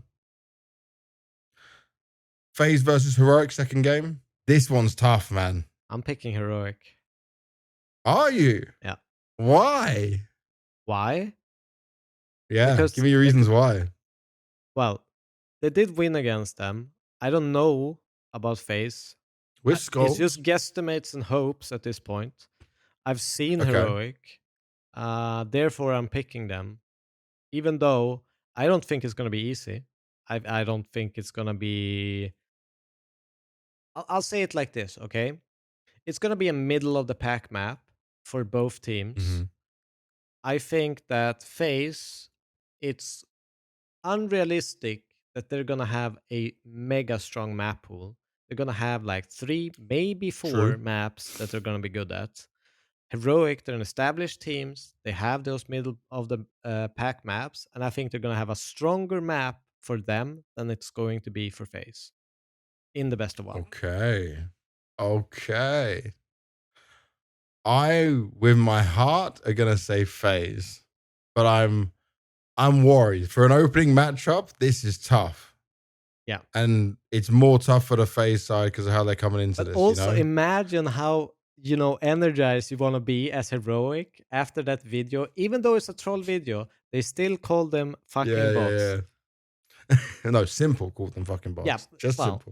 FaZe versus Heroic second game. This one's tough, man. I'm picking Heroic. Are you? Yeah. Why? Why? Yeah, Because give me your reasons why. Well, they did win against them. I don't know about FaZe. With It's Skulls. just guesstimates and hopes at this point. I've seen Okay. Heroic, therefore I'm picking them. Even though I don't think it's gonna be easy. I don't think it's gonna be. I'll say it like this, okay? It's gonna be a middle of the pack map for both teams. Mm-hmm. I think that FaZe, it's unrealistic that they're gonna have a mega strong map pool. They're gonna have like 3, maybe 4 True. maps that they're gonna be good at. Heroic, they're an established teams. They have those middle of the pack maps, and I think they're gonna have a stronger map for them than it's going to be for FaZe in the best of one. Okay. I, with my heart, are gonna say FaZe, but I'm worried for an opening matchup. This is tough. Yeah, and it's more tough for the FaZe side because of how they're coming into but this. also You know, imagine how energized you want to be as Heroic after that video. Even though it's a troll video, they still call them fucking bots. No, S1mple called them fucking Yeah, bots. Just well,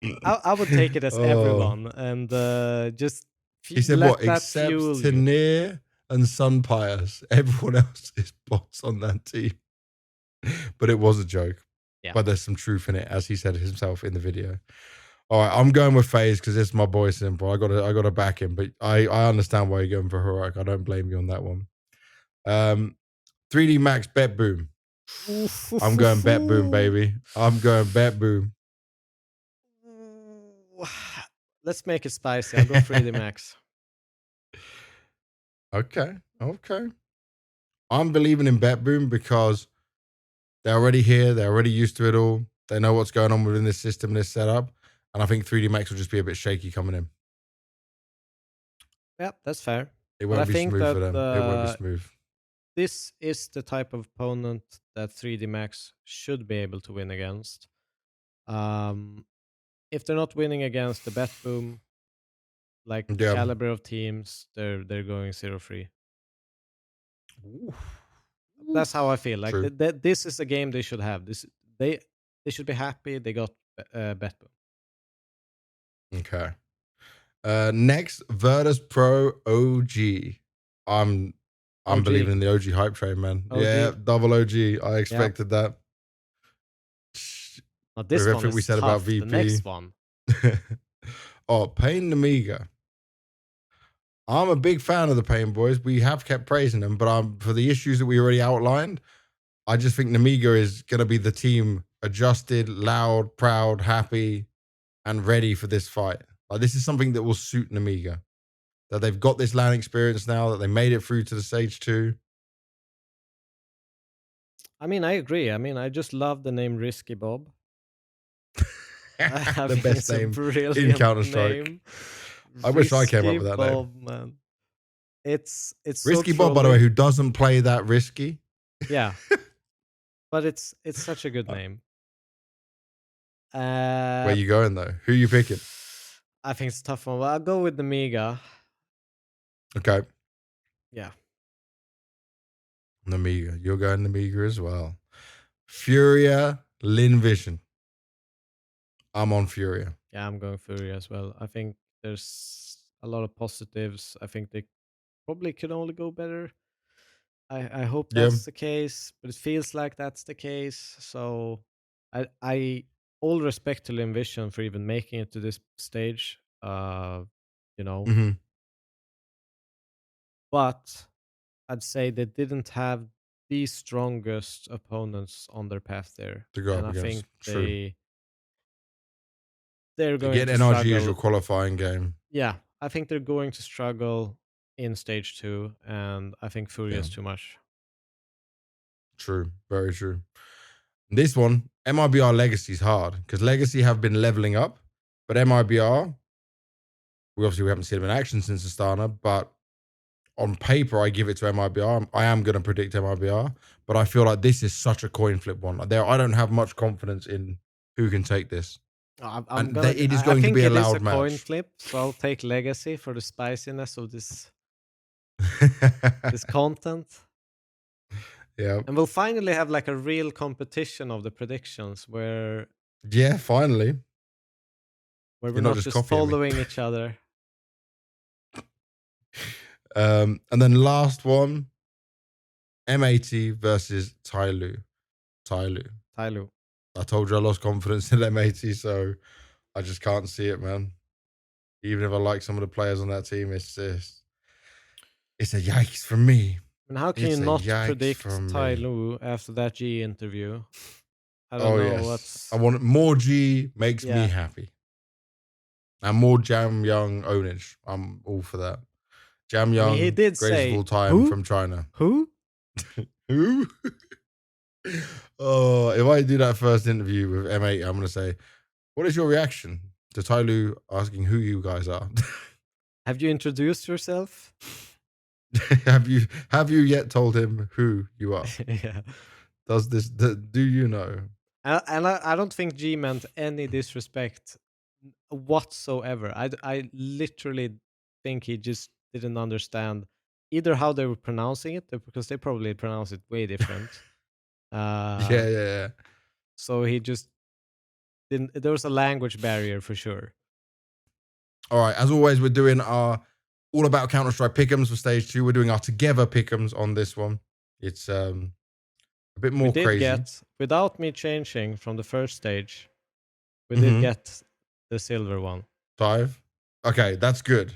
S1mple. I would take it as Oh, everyone and just he said let what? that Except fuel you. Tanir and Sunpius, everyone else is bots on that team. But it was a joke. Yeah. But there's some truth in it, as he said himself in the video. All right, I'm going with FaZe because it's my boy S1mple. I gotta back him, but I understand why you're going for Heroic. I don't blame you on that one. 3D Max BetBoom. I'm going BetBoom, baby. I'm going BetBoom. Let's make it spicy. I'll go 3D Max. Okay. I'm believing in BetBoom because they're already here. They're already used to it all. They know what's going on within this system, this setup. And I think 3D Max will just be a bit shaky coming in. Yeah, that's fair. It won't be smooth for them. It won't be smooth. This is the type of opponent that 3D Max should be able to win against. If they're not winning against the BetBoom, like the caliber of teams, they're going 0-3. That's how I feel. Like this is a game they should have. They should be happy they got BetBoom. Okay. Next, Virtus.pro OG. I'm believing in the OG hype train, man. OG. Yeah, double OG. I expected that. Now this with one is we said tough. about VP. The next one. Oh, Pain Nemiga. I'm a big fan of the Pain boys. We have kept praising them, but for the issues that we already outlined, I just think Nemiga is going to be the team adjusted, loud, proud, happy, and ready for this fight. Like, this is something that will suit Nemiga. That they've got this LAN experience now, that they made it through to the stage 2. I mean, I agree. I mean, I just love the name Risky Bob. The best name in Counter-Strike. I wish I came up with that Bob, name. Man. It's Risky so Bob, by the way, who doesn't play that risky. Yeah. But it's such a good name. Where you going though? Who you picking? I think it's a tough one. Well, I'll go with Nemiga. Okay. Yeah. Nemiga. You're going Nemiga as well. FURIA, Lin Vision. I'm on FURIA. Yeah, I'm going FURIA as well. I think there's a lot of positives. I think they probably could only go better. I hope that's the case, but it feels like that's the case. So I all respect to Lin Vision for even making it to this stage. Mm-hmm. But I'd say they didn't have the strongest opponents on their path there. To go and up I against. think they're going get to NRG struggle. as your qualifying game. Yeah, I think they're going to struggle in stage 2, and I think FURIA is too much. True, very true. This one, MIBR Legacy is hard because Legacy have been leveling up, but MIBR, we haven't seen them in action since the starter, but on paper, I give it to MIBR. I am going to predict MIBR, but I feel like this is such a coin flip one. I don't have much confidence in who can take this. It is going to be a loud match. Coin flip, so I'll take Legacy for the spiciness of this this content. Yeah. And we'll finally have like a real competition of the predictions where finally. Where we're not just following each other. And then last one, M80 versus Tyloo. I told you I lost confidence in M80, so I just can't see it, man. Even if I like some of the players on that team, it's a yikes from me. And how can you not predict Tyloo after that G interview? I don't know what's... I want more G makes me happy. And more Jam Young ownage. I'm all for that. Jam Young, he did greatest of all time from China. Who? Who? Oh, if I do that first interview with M8, I'm going to say, what is your reaction to Tyloo asking who you guys are? Have you introduced yourself? have you yet told him who you are? Yeah. Do you know? And I don't think G meant any disrespect whatsoever. I literally think he just didn't understand either how they were pronouncing it, because they probably pronounce it way different. Yeah. So he just didn't. There was a language barrier for sure. All right. As always, we're doing our all about Counter-Strike pick'ems for stage 2. We're doing our together pick'ems on this one. It's a bit more We did crazy. get, without me changing from the first stage, we did get the silver one. 5. Okay, that's good.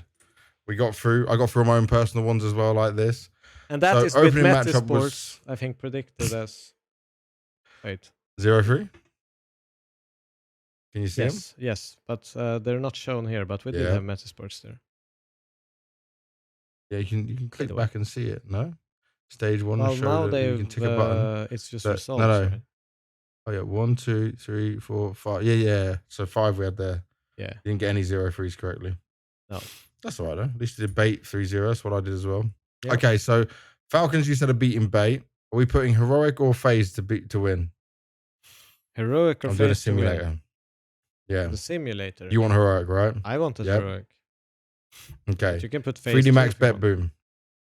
We got through. I got through my own personal ones as well, like this. And that So is with opening matchup Metizport, was I think, predicted as. Wait. 0-3. Can you see them? Yes, but they're not shown here. But we did have Metasports there. Yeah, you can click back and see it. No, stage 1. Well, now you can tick a button. It's just But, results. no. Right? Oh yeah, 1, 2, 3, 4, 5. Yeah. So 5 we had there. Yeah. You didn't get any 0-3s correctly. No. That's all right though. At least you did bait 3-0. That's what I did as well. Yep. Okay, so Falcons, you said are beating bait. Are we putting Heroic or FaZe to win? Heroic or I'm doing a FaZe to win? simulator. Yeah. The simulator. You want Heroic, right? I wanted Heroic. Okay. But you can put FaZe 3D Max too if you BetBoom.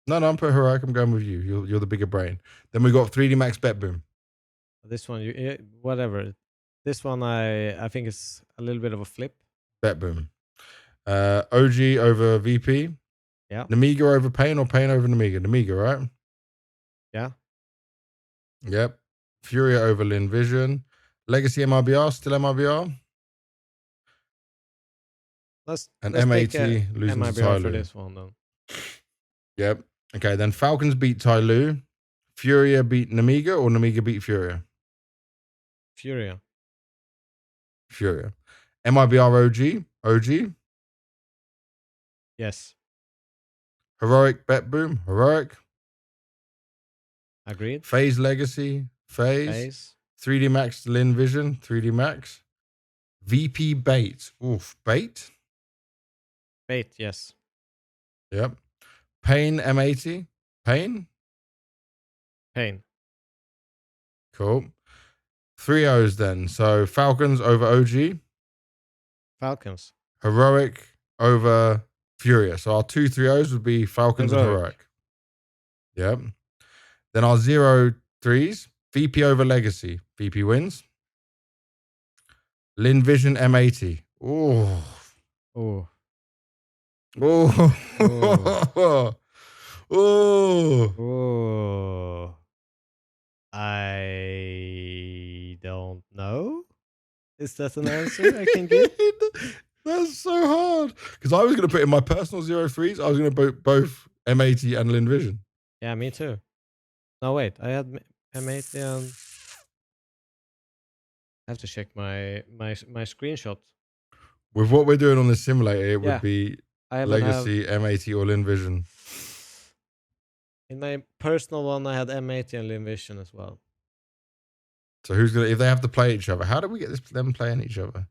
No, I'm putting Heroic. I'm going with you. You're the bigger brain. Then we got 3D Max BetBoom. This one, whatever. This one, I think is a little bit of a flip. BetBoom. OG over VP. Yeah. Nemiga over Pain or Pain over Nemiga? Nemiga, right? Yeah. Yep. FURIA over Lin Vision. Legacy MIBR, still MIBR. Let's MAT take losing to MIBR Tyloo for this one then. Yep. Okay, then Falcons beat Tyloo. FURIA beat Nemiga or Nemiga beat FURIA? FURIA. MIBR OG? Yes. Heroic BetBoom? Heroic? Agreed. FaZe Legacy? FaZe? 3D Max Lin Vision? 3D Max? VP Bait? Oof, Bait? Bait, yes. Yep. Pain M80? Pain? Pain. Cool. 3 O's then. So Falcons over OG. Falcons. Heroic over FURIA. So our 2 3-0s would be Falcons and Heroic. Yep. Then our 0-3s, VP over Legacy. VP wins. Lin Vision M80. Oh. Oh. Oh. Oh. Oh. Oh. I don't know. Is that an answer I can give? That's so hard. Because I was going to put in my personal 0-3s. I was going to put both M80 and Lin Vision. Yeah, me too. No, wait. I had M80 and... I have to check my screenshot. With what we're doing on this simulator, it would be Legacy, M80 or Lin Vision. In my personal one, I had M80 and Lin Vision as well. So who's gonna, if they have to play each other, how do we get them playing each other?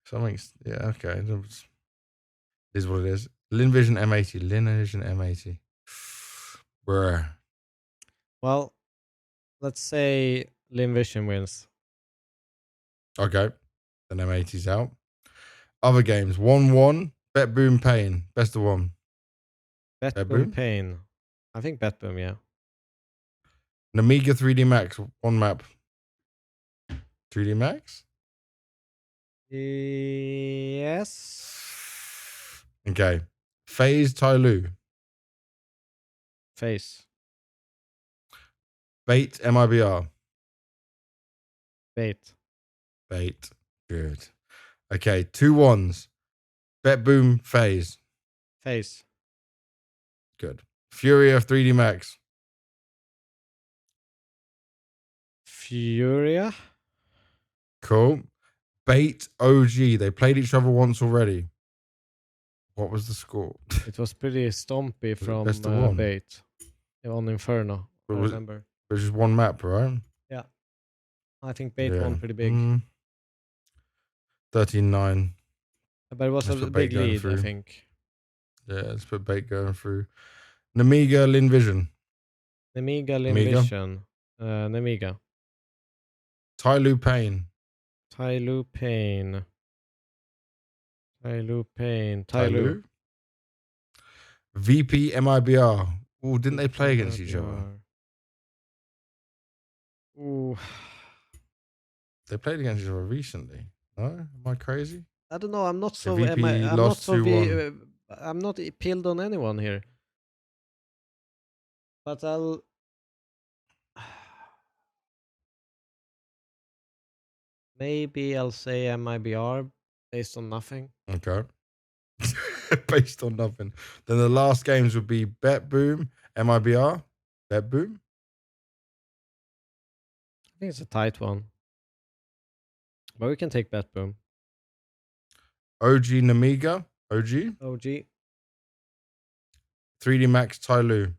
Something's, yeah, okay. It is what it is. Lin Vision M80. Lin Vision M80. Bruh. Well, let's say Lin Vision wins. Okay. Then M80's out. Other games. 1-1. BetBoom Pain. Best of 1. BetBoom Pain. I think BetBoom, yeah. Nemiga 3D Max. 1 map. 3D Max? Yes. Okay. FaZe Tyloo. FaZe. Bait MIBR. Bait. Good. Okay. 2 1s. BetBoom FaZe. FaZe. Good. FURIA 3D Max. FURIA. Cool. Bait OG. They played each other once already. What was the score? It was pretty stompy from Bait on Inferno. I remember. It was just 1 map, right? Yeah. I think Bait won pretty big. 13-9. But it was a big lead, I think. Yeah, let's put bait going through. Nemiga, Linvision. Nemiga, Nemiga. Linvision. Nemiga. Tyloo Payne. Tyloo Payne. Tyloo Payne. Tyloo. Tyloo. VP MIBR. Oh, didn't they play against each other? Ooh. They played against each other recently. No? Am I crazy? I don't know. I'm not so. VP I'm lost not so. 2-1. I'm not peeled on anyone here. But I'll. Maybe I'll say MIBR based on nothing. Okay. Based on nothing. Then the last games would be BetBoom, MIBR. BetBoom. I think it's a tight one. But we can take BetBoom. OG Nemiga. OG. OG. 3D Max Tyloo.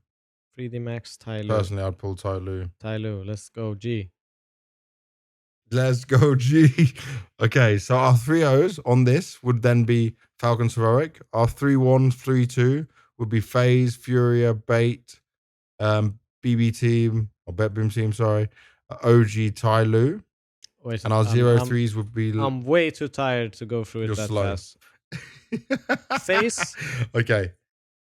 3D Max Tyloo. Personally, I'd pull Tyloo. Tyloo. Let's go G. Let's go G. Okay, so our 3-0s on this would then be Falcons Heroic. Our 3-1s, 3-2 would be FaZe, FURIA, Bait, BB team, or BetBoom team, sorry. OG Tyloo. Wait, and our 0-3s would be... I'm way too tired to go through it that slow. fast. FaZe. Okay.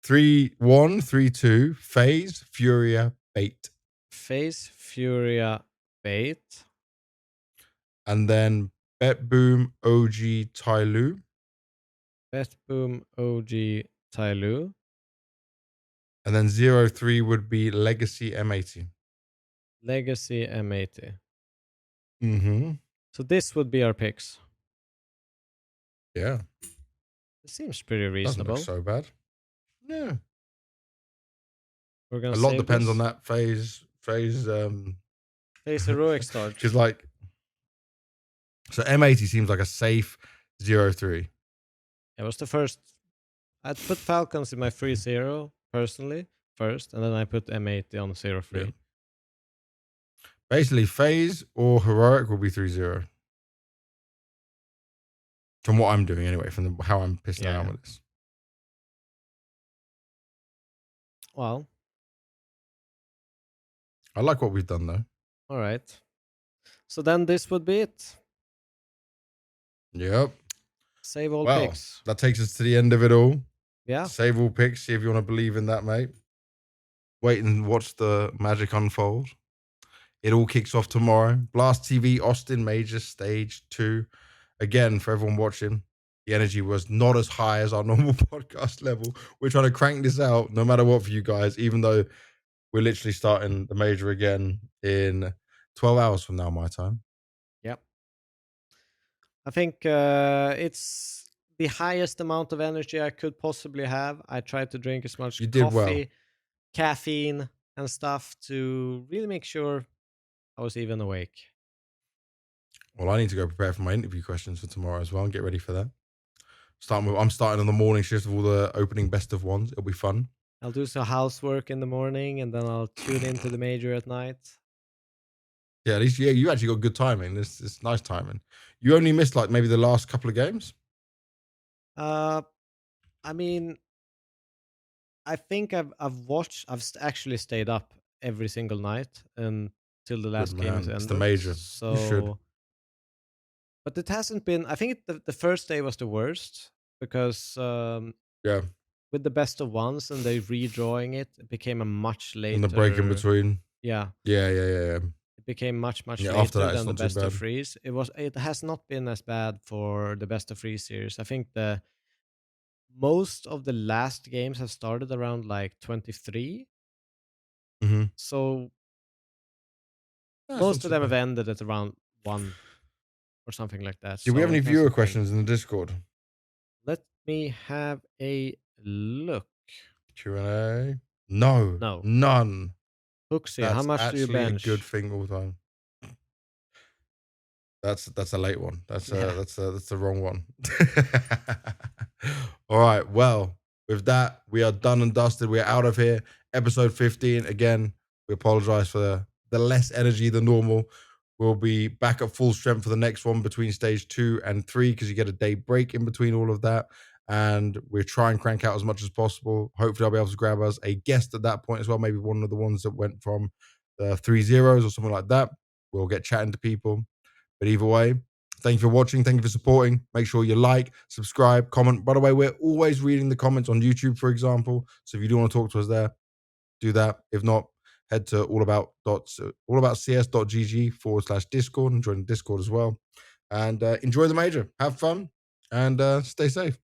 3-1, 3-2, FaZe, FURIA, Bait. FaZe, FURIA, Bait. And then BetBoom, OG, Tyloo. BetBoom, OG, Tyloo. And then 0-3 would be Legacy M80. Legacy M80. Mm-hmm. So this would be our picks. Yeah. It seems pretty reasonable. Doesn't look so bad. Yeah. We're gonna a lot save depends this. on that FaZe Heroic start. Because so M80 seems like a safe 0-3. It was the first. I'd put Falcons in my 3-0 personally first, and then I put M80 on 0-3. Yeah. Basically, FaZe or Heroic will be 3-0. From what I'm doing anyway, from how I'm pissing around with this. Well, I like what we've done though. All right. So then this would be it. Yep. Save all Well, picks. that takes us to the end of it all. Yeah. Save all picks. See if you want to believe in that, mate. Wait and watch the magic unfold. It all kicks off tomorrow. Blast TV, Austin Major, Stage 2. Again, for everyone watching, the energy was not as high as our normal podcast level. We're trying to crank this out no matter what for you guys, even though we're literally starting the major again in 12 hours from now, my time. Yep. I think it's the highest amount of energy I could possibly have. I tried to drink as much coffee, caffeine, and stuff to really make sure I was even awake. Well, I need to go prepare for my interview questions for tomorrow as well and get ready for that. I'm starting on the morning shift of all the opening best of ones. It'll be fun. I'll do some housework in the morning and then I'll tune into the major at night. Yeah, at least you actually got good timing. It's nice timing. You only missed like maybe the last couple of games? I mean, I think I've actually stayed up every single night until the last game is ended. It's the major. So, you should. But it hasn't been. I think the first day was the worst because with the best of ones and they redrawing it, it became a much later. And the break in between. Yeah. Yeah. It became much later after that, than the best of threes. It has not been as bad for the best of three series. I think most of the last games have started around like 23. Mm-hmm. So most of them have ended at around 1 or something like that. Do we have any viewer questions in the Discord? Let me have a look. Q&A? No. None. Hooksy, how much do you bench? A good thing all the time. That's a late one. That's the wrong one. All right. Well, with that, we are done and dusted. We're out of here. Episode 15. Again, we apologize for the less energy than normal. We'll be back at full strength for the next one between stage 2 and 3 because you get a day break in between all of that. and we're trying and crank out as much as possible. Hopefully, I'll be able to grab us a guest at that point as well. Maybe one of the ones that went from 3 zeros or something like that. We'll get chatting to people. But either way, thank you for watching. Thank you for supporting. Make sure you like, subscribe, comment. By the way, we're always reading the comments on YouTube, for example. So if you do want to talk to us there, do that. If not, head to allaboutcs.gg/Discord and join the Discord as well. And enjoy the major. Have fun and stay safe.